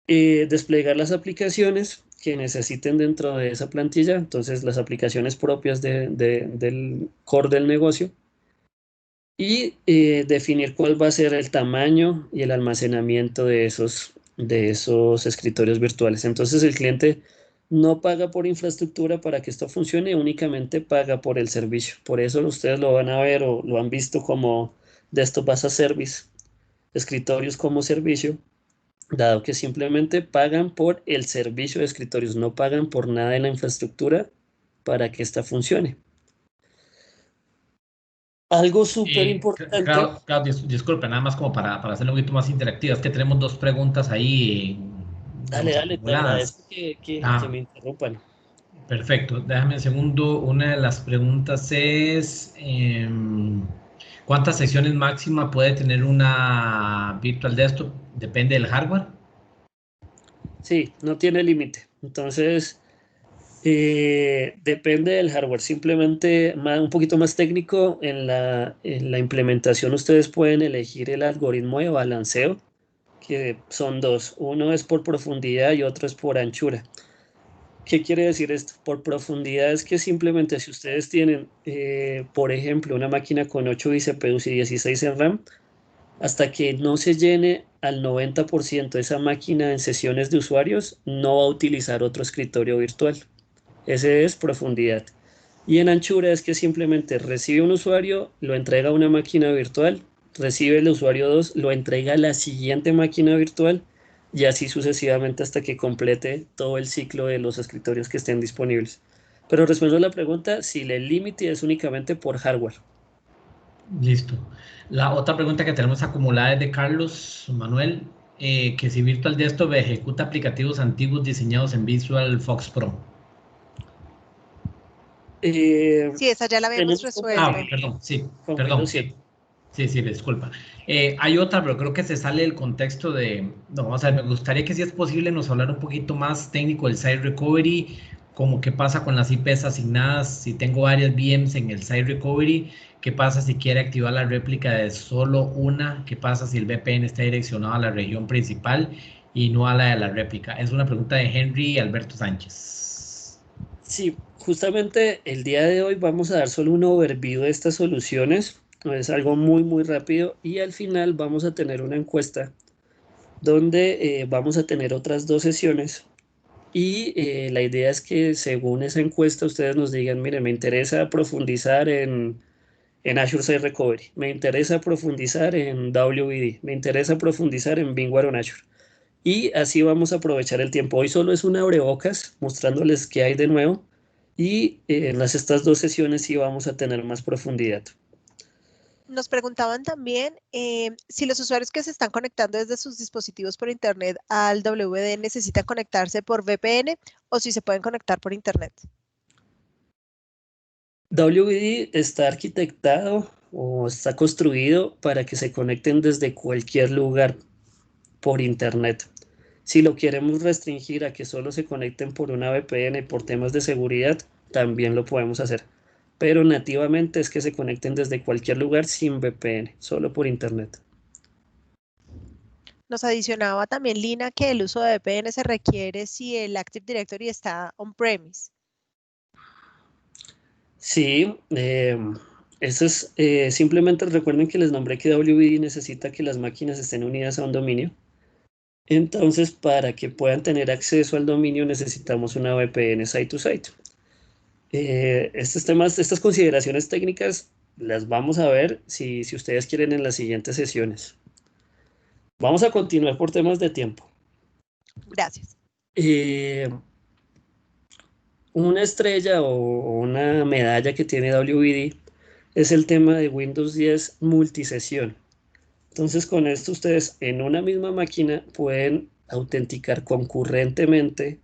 Desplegar las aplicaciones que necesiten dentro de esa plantilla, entonces las aplicaciones propias del core del negocio, y definir cuál va a ser el tamaño y el almacenamiento de esos escritorios virtuales. Entonces el cliente no paga por infraestructura para que esto funcione, únicamente paga por el servicio. Por eso ustedes lo van a ver o lo han visto como Desktop as a Service, escritorios como servicio, dado que simplemente pagan por el servicio de escritorios, no pagan por nada de la infraestructura para que esta funcione. Algo súper importante. Claudio, disculpe, nada más como para hacerlo un poquito más interactivo, es que tenemos dos preguntas ahí, digamos, Dale, te acumuladas. agradezco que me interrumpan. Perfecto, déjame un segundo. Una de las preguntas es, ¿cuántas sesiones máxima puede tener una Virtual Desktop? Depende del hardware. Sí, no tiene límite. Entonces, depende del hardware. Simplemente un poquito más técnico, en la implementación ustedes pueden elegir el algoritmo de balanceo, que son dos. Uno es por profundidad y otro es por anchura. ¿Qué quiere decir esto? Por profundidad es que simplemente si ustedes tienen, por ejemplo, una máquina con 8 CPUs y 16 en RAM, hasta que no se llene al 90% esa máquina en sesiones de usuarios, no va a utilizar otro escritorio virtual. Ese es profundidad. Y en anchura es que simplemente recibe un usuario, lo entrega a una máquina virtual, recibe el usuario 2, lo entrega a la siguiente máquina virtual y así sucesivamente hasta que complete todo el ciclo de los escritorios que estén disponibles. Pero respondo a la pregunta, si el límite es únicamente por hardware. Listo. La otra pregunta que tenemos acumulada es de Carlos Manuel, que si Virtual Desktop ejecuta aplicativos antiguos diseñados en Visual Fox Pro. Sí, esa ya la habíamos resuelto. Perdón, sí, con perdón. Windows 7. Sí, disculpa. Hay otra, pero creo que se sale del contexto de... No, vamos a ver, me gustaría que si es posible nos hablar un poquito más técnico del Site Recovery, como qué pasa con las IPs asignadas, si tengo varias VMs en el Site Recovery, qué pasa si quiere activar la réplica de solo una, qué pasa si el VPN está direccionado a la región principal y no a la de la réplica. Es una pregunta de Henry Alberto Sánchez. Sí, justamente el día de hoy vamos a dar solo un overview de estas soluciones. Es algo muy, muy rápido y al final vamos a tener una encuesta donde vamos a tener otras dos sesiones y la idea es que según esa encuesta ustedes nos digan, mire, me interesa profundizar en Azure Site Recovery, me interesa profundizar en WVD, me interesa profundizar en VMware on Azure. Y así vamos a aprovechar el tiempo. Hoy solo es un abrebocas mostrándoles qué hay de nuevo y en estas dos sesiones sí vamos a tener más profundidad. Nos preguntaban también si los usuarios que se están conectando desde sus dispositivos por Internet al WD necesitan conectarse por VPN o si se pueden conectar por Internet. WVD está arquitectado o está construido para que se conecten desde cualquier lugar por Internet. Si lo queremos restringir a que solo se conecten por una VPN por temas de seguridad, también lo podemos hacer. Pero nativamente es que se conecten desde cualquier lugar sin VPN, solo por Internet. Nos adicionaba también Lina que el uso de VPN se requiere si el Active Directory está on-premise. Sí, eso es simplemente recuerden que les nombré que WVD necesita que las máquinas estén unidas a un dominio. Entonces, para que puedan tener acceso al dominio necesitamos una VPN site-to-site. Estas consideraciones técnicas las vamos a ver si ustedes quieren en las siguientes sesiones. Vamos a continuar por temas de tiempo. Gracias. Una estrella o una medalla que tiene WVD es el tema de Windows 10 multisesión. Entonces, con esto ustedes en una misma máquina pueden autenticar concurrentemente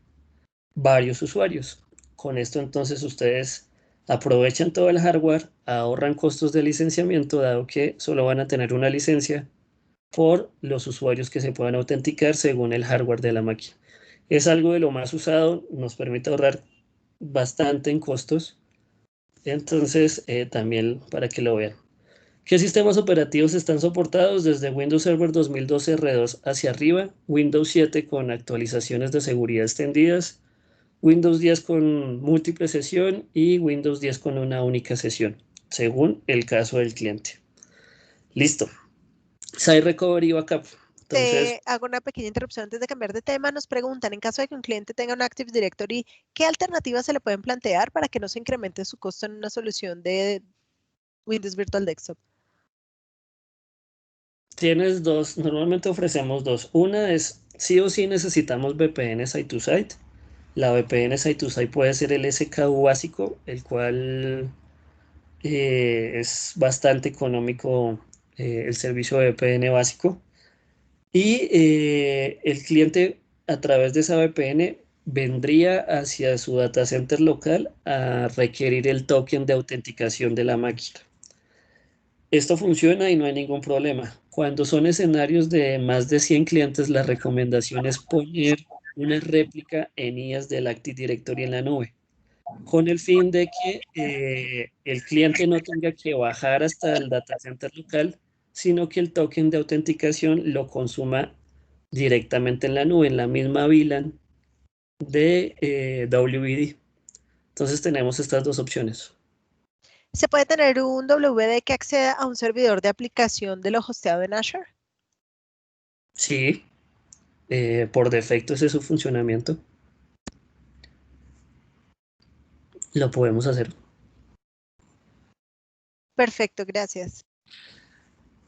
varios usuarios. Con esto entonces ustedes aprovechan todo el hardware, ahorran costos de licenciamiento, dado que solo van a tener una licencia por los usuarios que se puedan autenticar según el hardware de la máquina. Es algo de lo más usado, nos permite ahorrar bastante en costos. Entonces, también para que lo vean. ¿Qué sistemas operativos están soportados? Desde Windows Server 2012 R2 hacia arriba, Windows 7 con actualizaciones de seguridad extendidas, Windows 10 con múltiple sesión y Windows 10 con una única sesión, según el caso del cliente. Listo. Site Recovery y Backup. Entonces, Hago una pequeña interrupción antes de cambiar de tema. Nos preguntan, en caso de que un cliente tenga un Active Directory, ¿qué alternativas se le pueden plantear para que no se incremente su costo en una solución de Windows Virtual Desktop? tienes dos, normalmente ofrecemos dos. Una es, sí o sí necesitamos VPN Site-to-Site. La VPN Site-to-Site puede ser el SKU básico, el cual es bastante económico, el servicio de VPN básico. Y el cliente a través de esa VPN vendría hacia su data center local a requerir el token de autenticación de la máquina. Esto funciona y no hay ningún problema. Cuando son escenarios de más de 100 clientes, la recomendación es poner una réplica en IaaS del Active Directory en la nube, con el fin de que el cliente no tenga que bajar hasta el data center local, sino que el token de autenticación lo consuma directamente en la nube, en la misma VLAN de WVD. Entonces tenemos estas dos opciones. ¿Se puede tener un WD que acceda a un servidor de aplicación de lo hosteado en Azure? Sí, por defecto ese es su funcionamiento. Lo podemos hacer. Perfecto, gracias.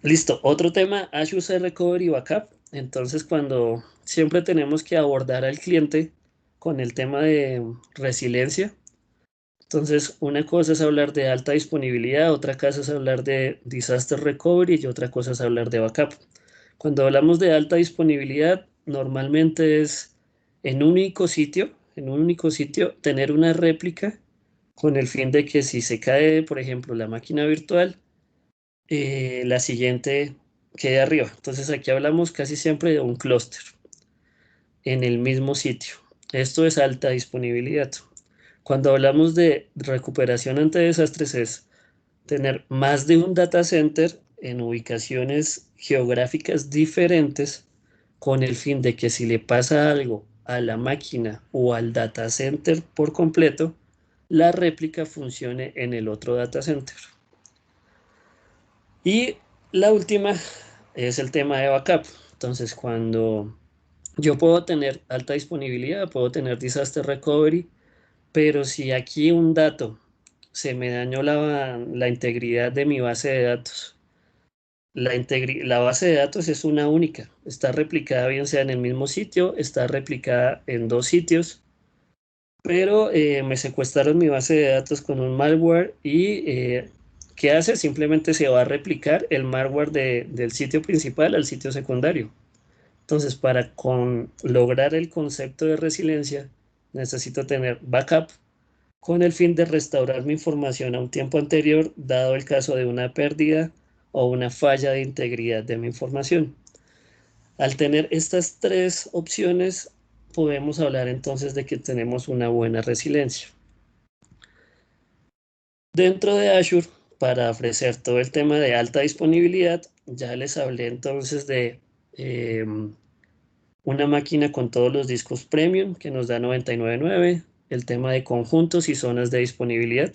Listo, otro tema, Azure Site Recovery Backup. Entonces, cuando siempre tenemos que abordar al cliente con el tema de resiliencia. Entonces, una cosa es hablar de alta disponibilidad, otra cosa es hablar de disaster recovery y otra cosa es hablar de backup. Cuando hablamos de alta disponibilidad, normalmente es en un único sitio, tener una réplica con el fin de que si se cae, por ejemplo, la máquina virtual, la siguiente quede arriba. Entonces aquí hablamos casi siempre de un clúster en el mismo sitio. Esto es alta disponibilidad. Cuando hablamos de recuperación ante desastres es tener más de un data center en ubicaciones geográficas diferentes con el fin de que si le pasa algo a la máquina o al data center por completo, la réplica funcione en el otro data center. Y la última es el tema de backup. Entonces, cuando yo puedo tener alta disponibilidad, puedo tener disaster recovery, pero si aquí un dato se me dañó la integridad de mi base de datos, la base de datos es una única, está replicada bien sea en el mismo sitio, está replicada en dos sitios, pero me secuestraron mi base de datos con un malware y ¿qué hace? Simplemente se va a replicar el malware del sitio principal al sitio secundario. Entonces, para lograr el concepto de resiliencia, necesito tener backup con el fin de restaurar mi información a un tiempo anterior, dado el caso de una pérdida o una falla de integridad de mi información. Al tener estas tres opciones, podemos hablar entonces de que tenemos una buena resiliencia. Dentro de Azure, para ofrecer todo el tema de alta disponibilidad, ya les hablé entonces de una máquina con todos los discos premium que nos da 99.9. El tema de conjuntos y zonas de disponibilidad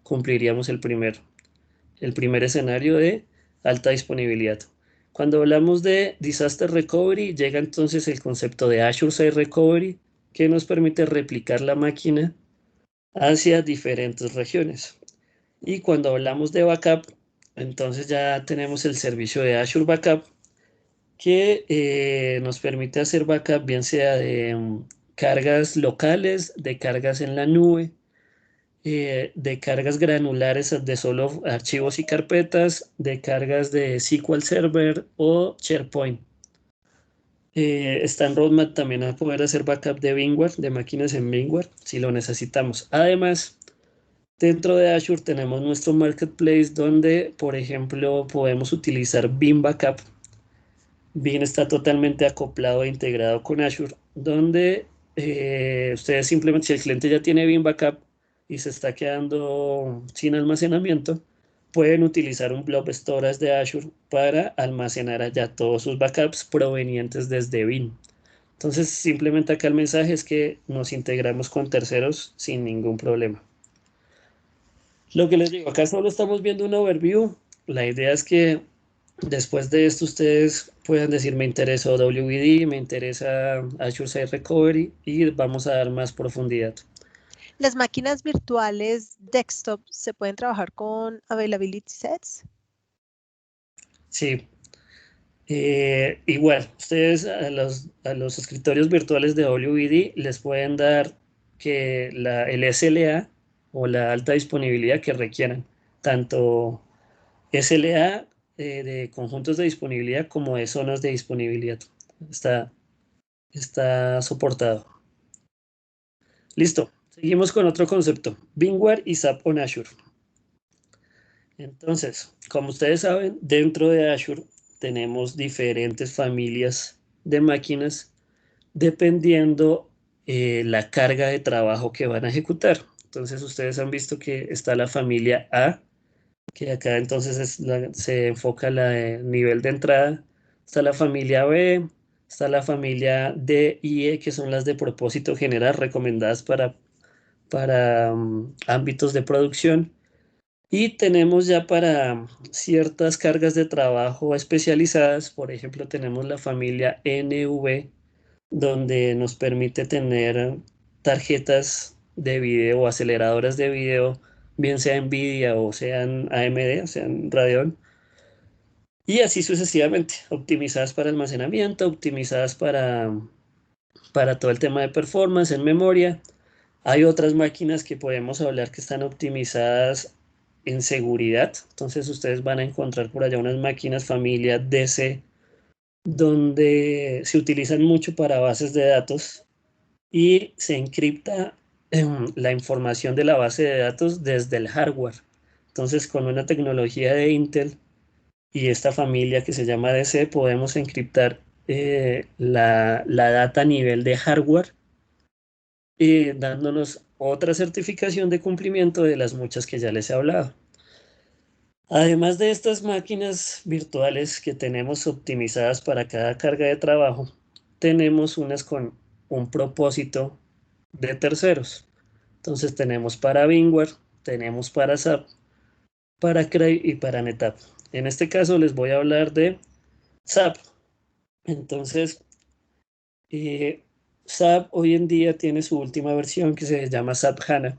cumpliríamos el primer escenario de alta disponibilidad. Cuando hablamos de Disaster Recovery, llega entonces el concepto de Azure Site Recovery, que nos permite replicar la máquina hacia diferentes regiones. Y cuando hablamos de backup, entonces ya tenemos el servicio de Azure Backup, que nos permite hacer backup bien sea de cargas locales, de cargas en la nube, de cargas granulares de solo archivos y carpetas, de cargas de SQL Server o SharePoint. Está en roadmap también a poder hacer backup de VMware, de máquinas en VMware, si lo necesitamos. Además, dentro de Azure tenemos nuestro marketplace donde, por ejemplo, podemos utilizar Veeam Backup. Veeam está totalmente acoplado e integrado con Azure, donde ustedes simplemente, si el cliente ya tiene Veeam Backup y se está quedando sin almacenamiento, pueden utilizar un blob storage de Azure para almacenar allá todos sus backups provenientes desde Veeam. Entonces, simplemente acá el mensaje es que nos integramos con terceros sin ningún problema. Lo que les digo, acá solo estamos viendo un overview. La idea es que después de esto ustedes puedan decir me interesa WVD, me interesa Azure Site Recovery y vamos a dar más profundidad. ¿Las máquinas virtuales desktop se pueden trabajar con availability sets? Sí. Igual, ustedes a los escritorios virtuales de WVD les pueden dar que el SLA o la alta disponibilidad que requieran, tanto SLA de conjuntos de disponibilidad como de zonas de disponibilidad. Está soportado. Listo. Seguimos con otro concepto, VMware y SAP on Azure. Entonces, como ustedes saben, dentro de Azure tenemos diferentes familias de máquinas dependiendo la carga de trabajo que van a ejecutar. Entonces, ustedes han visto que está la familia A, que acá entonces se enfoca el nivel de entrada. Está la familia B, está la familia D y E, que son las de propósito general recomendadas para ámbitos de producción. Y tenemos ya para ciertas cargas de trabajo especializadas, por ejemplo, tenemos la familia NV, donde nos permite tener tarjetas de video o aceleradoras de video, bien sea NVIDIA o sean AMD, o sean Radeon, y así sucesivamente, optimizadas para almacenamiento, optimizadas para todo el tema de performance en memoria. Hay otras máquinas que podemos hablar que están optimizadas en seguridad. Entonces ustedes van a encontrar por allá unas máquinas familia DC donde se utilizan mucho para bases de datos y se encripta la información de la base de datos desde el hardware. Entonces con una tecnología de Intel y esta familia que se llama DC podemos encriptar la data a nivel de hardware, dándonos otra certificación de cumplimiento de las muchas que ya les he hablado. Además de estas máquinas virtuales que tenemos optimizadas para cada carga de trabajo, tenemos unas con un propósito de terceros. Entonces tenemos para VMware, tenemos para SAP, para CRY y para NetApp. En este caso les voy a hablar de SAP. Entonces, SAP hoy en día tiene su última versión que se llama SAP HANA.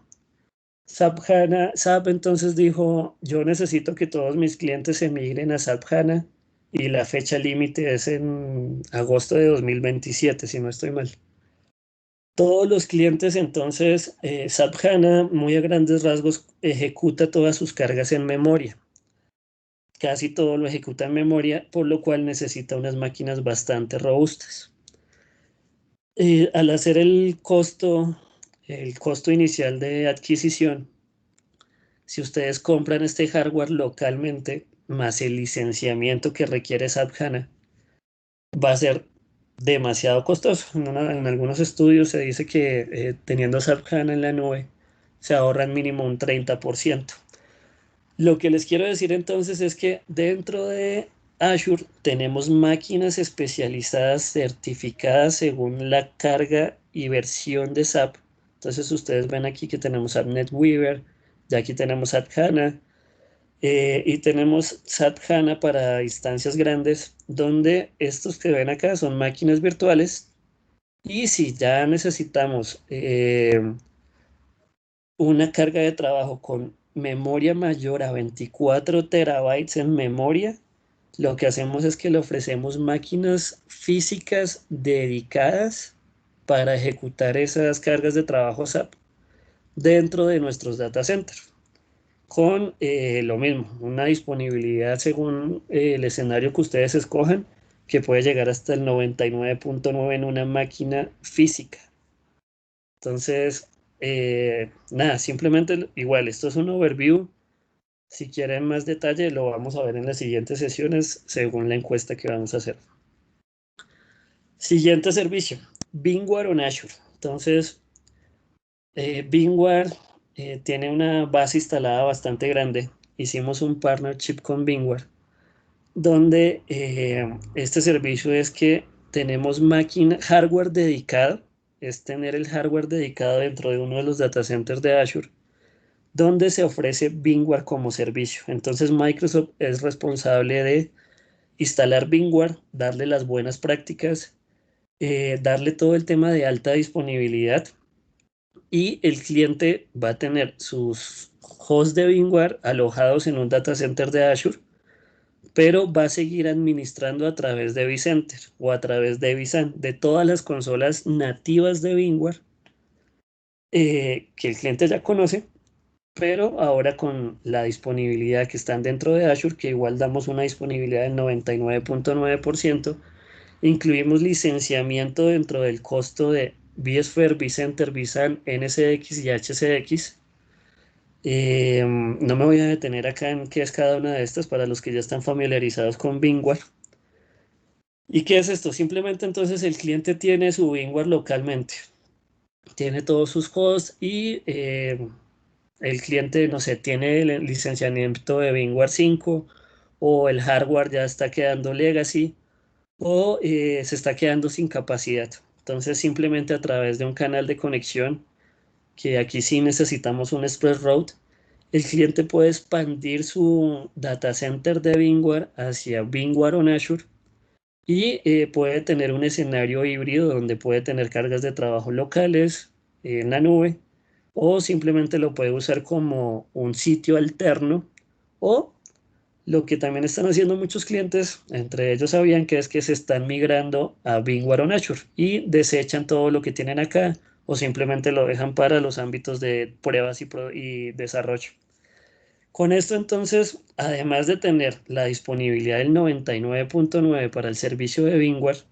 SAP entonces dijo, yo necesito que todos mis clientes se migren a SAP HANA y la fecha límite es en agosto de 2027, si no estoy mal. Todos los clientes entonces, SAP HANA muy a grandes rasgos ejecuta todas sus cargas en memoria. Casi todo lo ejecuta en memoria, por lo cual necesita unas máquinas bastante robustas. Al hacer el costo inicial de adquisición, si ustedes compran este hardware localmente, más el licenciamiento que requiere SAP HANA, va a ser demasiado costoso. En algunos estudios se dice que teniendo SAP HANA en la nube, se ahorran mínimo un 30%. Lo que les quiero decir entonces es que dentro de Azure tenemos máquinas especializadas certificadas según la carga y versión de SAP. Entonces ustedes ven aquí que tenemos SAP NetWeaver, ya aquí tenemos SAP HANA. Y tenemos SAP HANA para instancias grandes, donde estos que ven acá son máquinas virtuales. Y si ya necesitamos una carga de trabajo con memoria mayor a 24 terabytes en memoria, lo que hacemos es que le ofrecemos máquinas físicas dedicadas para ejecutar esas cargas de trabajo SAP dentro de nuestros data centers, con lo mismo, una disponibilidad según el escenario que ustedes escojan, que puede llegar hasta el 99.9 en una máquina física. Entonces, nada, simplemente igual, esto es un overview. Si quieren más detalle, lo vamos a ver en las siguientes sesiones según la encuesta que vamos a hacer. Siguiente servicio, VMware on Azure. Entonces, VMware tiene una base instalada bastante grande. Hicimos un partnership con VMware, donde este servicio es que tenemos hardware dedicado, es tener el hardware dedicado dentro de uno de los data centers de Azure, donde se ofrece VMware como servicio. Entonces Microsoft es responsable de instalar VMware, darle las buenas prácticas, darle todo el tema de alta disponibilidad, y el cliente va a tener sus hosts de VMware alojados en un data center de Azure, pero va a seguir administrando a través de vCenter o a través de vSAN, de todas las consolas nativas de VMware que el cliente ya conoce, pero ahora con la disponibilidad que están dentro de Azure, que igual damos una disponibilidad del 99.9%, incluimos licenciamiento dentro del costo de vSphere, vCenter, vSAN, NSX y HCX. No me voy a detener acá en qué es cada una de estas para los que ya están familiarizados con VMware. ¿Y qué es esto? Simplemente entonces el cliente tiene su VMware localmente, tiene todos sus hosts y el cliente, no sé, tiene el licenciamiento de VMware 5 o el hardware ya está quedando legacy o se está quedando sin capacidad. Entonces simplemente a través de un canal de conexión, que aquí sí necesitamos un express route, el cliente puede expandir su data center de VMware hacia VMware on Azure y puede tener un escenario híbrido donde puede tener cargas de trabajo locales en la nube, o simplemente lo puede usar como un sitio alterno, o lo que también están haciendo muchos clientes, entre ellos sabían que es que se están migrando a VMware on Azure y desechan todo lo que tienen acá o simplemente lo dejan para los ámbitos de pruebas y desarrollo. Con esto entonces, además de tener la disponibilidad del 99.9 para el servicio de VMware,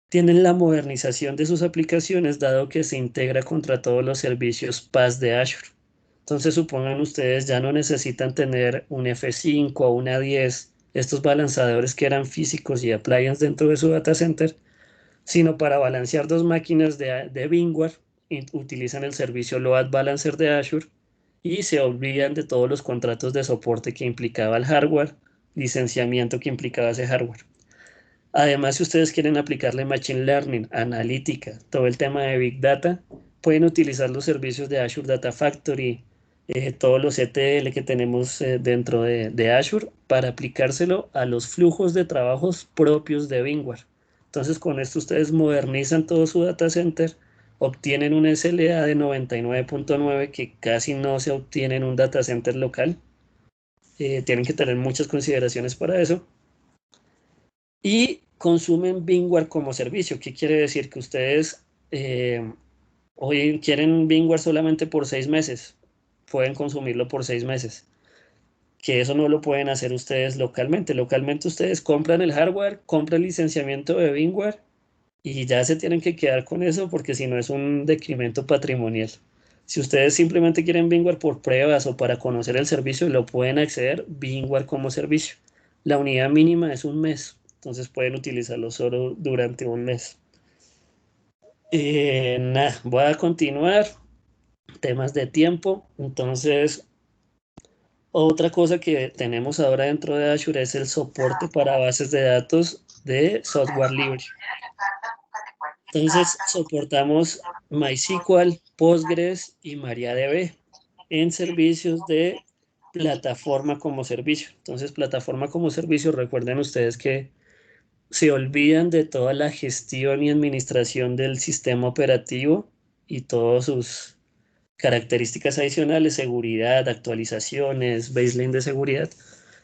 tienen la modernización de sus aplicaciones dado que se integra contra todos los servicios PaaS de Azure. Entonces supongan ustedes ya no necesitan tener un F5 o una 10, estos balanceadores que eran físicos y appliance dentro de su data center, sino para balancear dos máquinas de VMware, utilizan el servicio Load Balancer de Azure y se olvidan de todos los contratos de soporte que implicaba el hardware, licenciamiento que implicaba ese hardware. Además, si ustedes quieren aplicarle Machine Learning, analítica, todo el tema de Big Data, pueden utilizar los servicios de Azure Data Factory, todos los ETL que tenemos dentro de Azure para aplicárselo a los flujos de trabajos propios de VMware. Entonces, con esto ustedes modernizan todo su data center, obtienen un SLA de 99.9 que casi no se obtiene en un data center local. Tienen que tener muchas consideraciones para eso. Y consumen VMware como servicio. ¿Qué quiere decir? Que ustedes hoy quieren VMware solamente por 6 meses. Pueden consumirlo por 6 meses. Que eso no lo pueden hacer ustedes localmente. Localmente ustedes compran el hardware, compran el licenciamiento de VMware y ya se tienen que quedar con eso porque si no es un decremento patrimonial. Si ustedes simplemente quieren VMware por pruebas o para conocer el servicio, lo pueden acceder VMware como servicio. La unidad mínima es un mes. Entonces pueden utilizarlo solo durante un mes. Nada, voy a continuar. Temas de tiempo. Entonces, otra cosa que tenemos ahora dentro de Azure es el soporte para bases de datos de software libre. Entonces, soportamos MySQL, Postgres y MariaDB en servicios de plataforma como servicio. Entonces, plataforma como servicio, recuerden ustedes que se olvidan de toda la gestión y administración del sistema operativo y todas sus características adicionales, seguridad, actualizaciones, baseline de seguridad.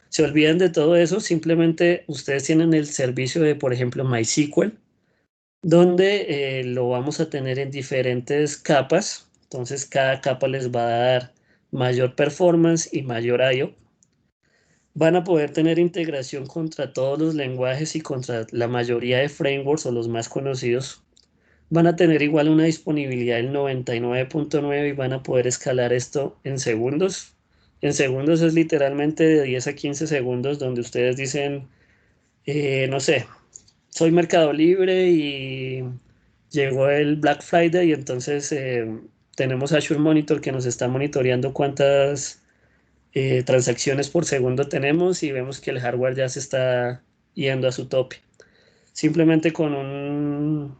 Se olvidan de todo eso, simplemente ustedes tienen el servicio de, por ejemplo, MySQL, donde lo vamos a tener en diferentes capas. Entonces, cada capa les va a dar mayor performance y mayor I/O. Van a poder tener integración contra todos los lenguajes y contra la mayoría de frameworks o los más conocidos. Van a tener igual una disponibilidad del 99.9 y van a poder escalar esto en segundos. En segundos es literalmente de 10 a 15 segundos donde ustedes dicen, no sé, soy Mercado Libre y llegó el Black Friday y entonces tenemos Azure Monitor que nos está monitoreando cuántas transacciones por segundo tenemos y vemos que el hardware ya se está yendo a su tope. Simplemente con un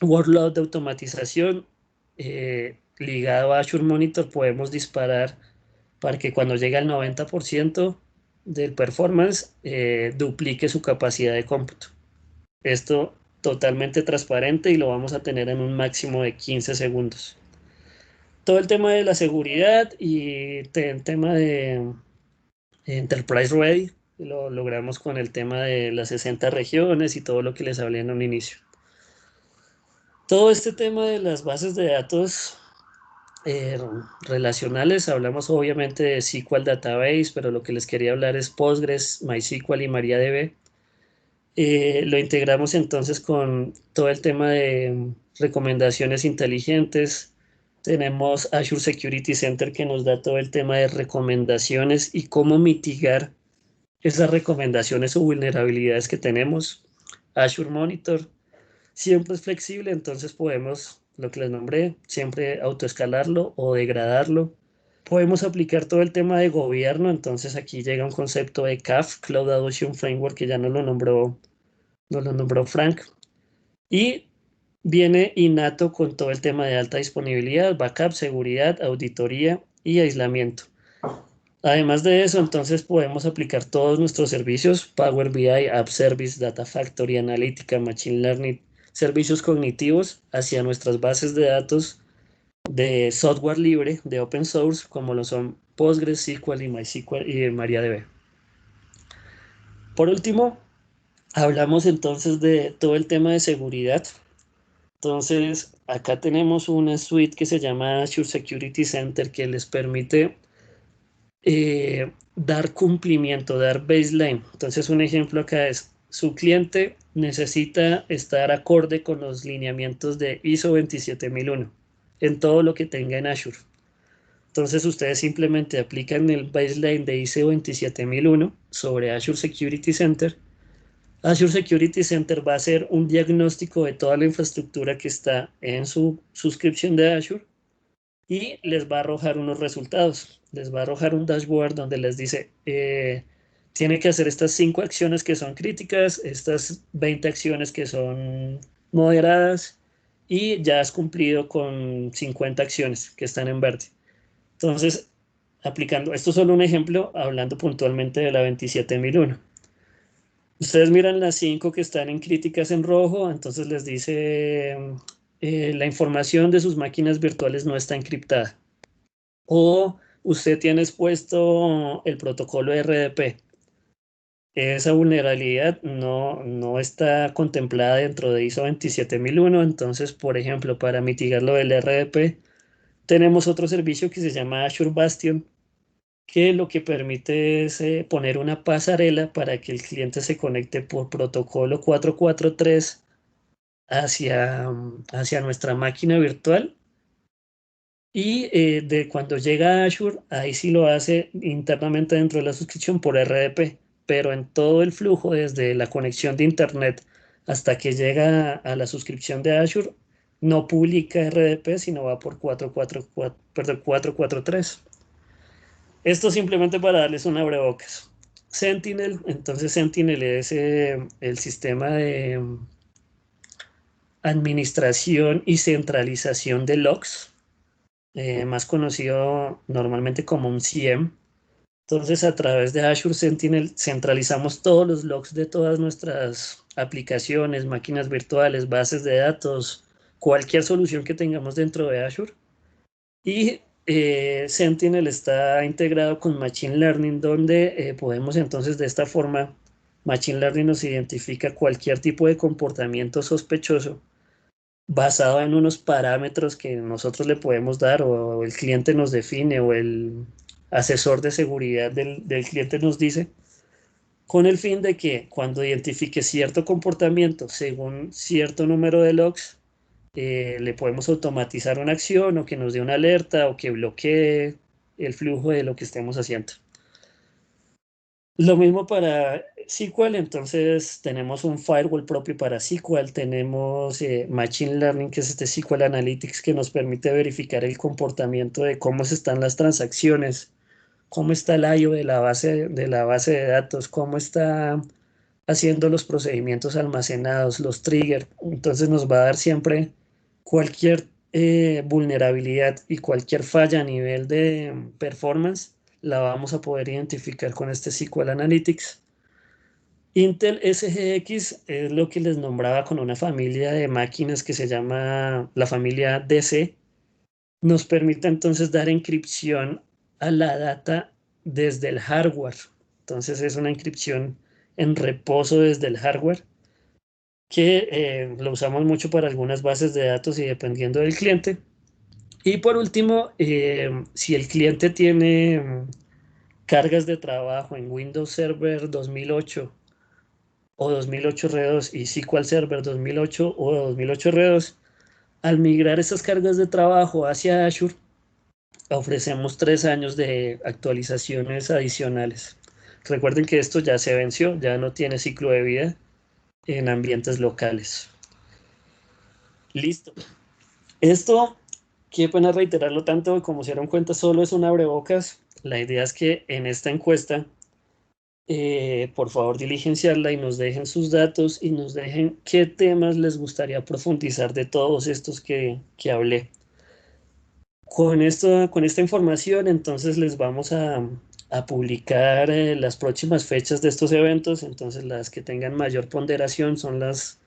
workload de automatización ligado a Azure Monitor podemos disparar para que cuando llegue al 90% del performance duplique su capacidad de cómputo. Esto totalmente transparente y lo vamos a tener en un máximo de 15 segundos. Todo el tema de la seguridad y el tema de Enterprise Ready lo logramos con el tema de las 60 regiones y todo lo que les hablé en un inicio. Todo este tema de las bases de datos relacionales, hablamos obviamente de SQL Database, pero lo que les quería hablar es Postgres, MySQL y MariaDB. Lo integramos entonces con todo el tema de recomendaciones inteligentes. Tenemos Azure Security Center que nos da todo el tema de recomendaciones y cómo mitigar esas recomendaciones o vulnerabilidades que tenemos. Azure Monitor siempre es flexible, entonces podemos, lo que les nombré, siempre autoescalarlo o degradarlo. Podemos aplicar todo el tema de gobierno, entonces aquí llega un concepto de CAF, Cloud Adoption Framework, que ya nos lo nombró Frank. Y viene innato con todo el tema de alta disponibilidad, backup, seguridad, auditoría y aislamiento. Además de eso, entonces podemos aplicar todos nuestros servicios, Power BI, App Service, Data Factory, Analítica, Machine Learning, servicios cognitivos hacia nuestras bases de datos de software libre, de open source, como lo son Postgres, SQL y MySQL y MariaDB. Por último, hablamos entonces de todo el tema de seguridad. Entonces, acá tenemos una suite que se llama Azure Security Center que les permite dar cumplimiento, dar baseline. Entonces, un ejemplo acá es, su cliente necesita estar acorde con los lineamientos de ISO 27001 en todo lo que tenga en Azure. Entonces, ustedes simplemente aplican el baseline de ISO 27001 sobre Azure Security Center. Azure Security Center va a hacer un diagnóstico de toda la infraestructura que está en su suscripción de Azure y les va a arrojar unos resultados. Les va a arrojar un dashboard donde les dice, tiene que hacer estas 5 acciones que son críticas, estas 20 acciones que son moderadas y ya has cumplido con 50 acciones que están en verde. Entonces, aplicando, esto es solo un ejemplo, hablando puntualmente de la 27001. Ustedes miran las 5 que están en críticas en rojo, entonces les dice la información de sus máquinas virtuales no está encriptada. O usted tiene expuesto el protocolo RDP. Esa vulnerabilidad no está contemplada dentro de ISO 27001, entonces, por ejemplo, para mitigar lo del RDP, tenemos otro servicio que se llama Azure Bastion, que lo que permite es poner una pasarela para que el cliente se conecte por protocolo 443 hacia nuestra máquina virtual. Y de cuando llega a Azure, ahí sí lo hace internamente dentro de la suscripción por RDP, pero en todo el flujo, desde la conexión de Internet hasta que llega a la suscripción de Azure, no publica RDP, sino va por 443. Esto simplemente para darles un abrebocas. Sentinel, entonces Sentinel es el sistema de administración y centralización de logs, más conocido normalmente como un CIEM. Entonces, a través de Azure Sentinel centralizamos todos los logs de todas nuestras aplicaciones, máquinas virtuales, bases de datos, cualquier solución que tengamos dentro de Azure. Y Sentinel está integrado con Machine Learning, donde podemos entonces de esta forma, Machine Learning nos identifica cualquier tipo de comportamiento sospechoso basado en unos parámetros que nosotros le podemos dar o el cliente nos define o el asesor de seguridad del cliente nos dice, con el fin de que cuando identifique cierto comportamiento según cierto número de logs, le podemos automatizar una acción o que nos dé una alerta o que bloquee el flujo de lo que estemos haciendo. Lo mismo para SQL, entonces tenemos un firewall propio para SQL, tenemos Machine Learning, que es este SQL Analytics, que nos permite verificar el comportamiento de cómo se están las transacciones, cómo está el I/O de la base de datos, cómo está haciendo los procedimientos almacenados, los triggers. Entonces nos va a dar siempre cualquier vulnerabilidad y cualquier falla a nivel de performance, la vamos a poder identificar con este SQL Analytics. Intel SGX es lo que les nombraba con una familia de máquinas que se llama la familia DC. Nos permite entonces dar encripción a la data desde el hardware. Entonces es una encripción en reposo desde el hardware que lo usamos mucho para algunas bases de datos y dependiendo del cliente. Y por último, si el cliente tiene cargas de trabajo en Windows Server 2008 o 2008 R2 y SQL Server 2008 o 2008 R2, al migrar esas cargas de trabajo hacia Azure, ofrecemos 3 años de actualizaciones adicionales. Recuerden que esto ya se venció, ya no tiene ciclo de vida en ambientes locales. Listo. Esto, qué pena reiterarlo tanto, como se dieron cuenta, solo es un abrebocas. La idea es que en esta encuesta, por favor, diligenciarla y nos dejen sus datos y nos dejen qué temas les gustaría profundizar de todos estos que hablé. Con esta información, entonces les vamos a publicar las próximas fechas de estos eventos. Entonces, las que tengan mayor ponderación son las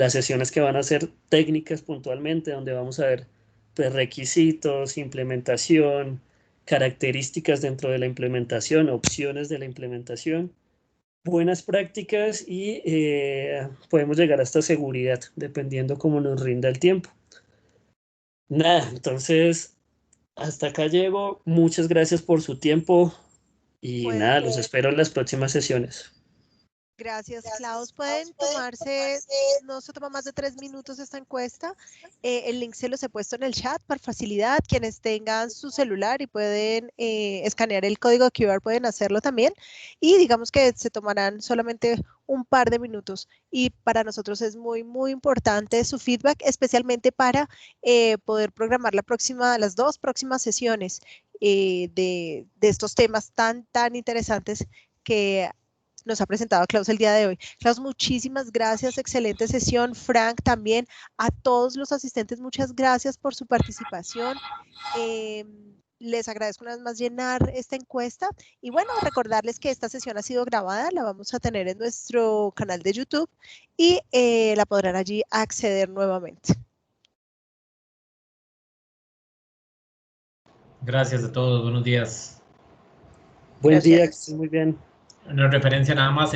sesiones que van a ser técnicas puntualmente, donde vamos a ver requisitos, implementación, características dentro de la implementación, opciones de la implementación, buenas prácticas y podemos llegar hasta seguridad, dependiendo cómo nos rinda el tiempo. Nada, entonces hasta acá llego. Muchas gracias por su tiempo y Pues nada, los espero en las próximas sesiones. gracias, Klaus. Pueden tomarse, no se toma más de 3 minutos esta encuesta. El link se los he puesto en el chat para facilidad. Quienes tengan su celular y pueden escanear el código QR pueden hacerlo también. Y digamos que se tomarán solamente un par de minutos. Y para nosotros es muy, muy importante su feedback, especialmente para poder programar las 2 próximas sesiones de estos temas tan interesantes que nos ha presentado Klaus el día de hoy. Klaus, muchísimas gracias, excelente sesión. Frank, también a todos los asistentes, muchas gracias por su participación. Les agradezco una vez más llenar esta encuesta y bueno, recordarles que esta sesión ha sido grabada, la vamos a tener en nuestro canal de YouTube y la podrán allí acceder nuevamente. Gracias a todos, buenos días. Buen día, que Gracias. estén muy bien. En referencia nada más,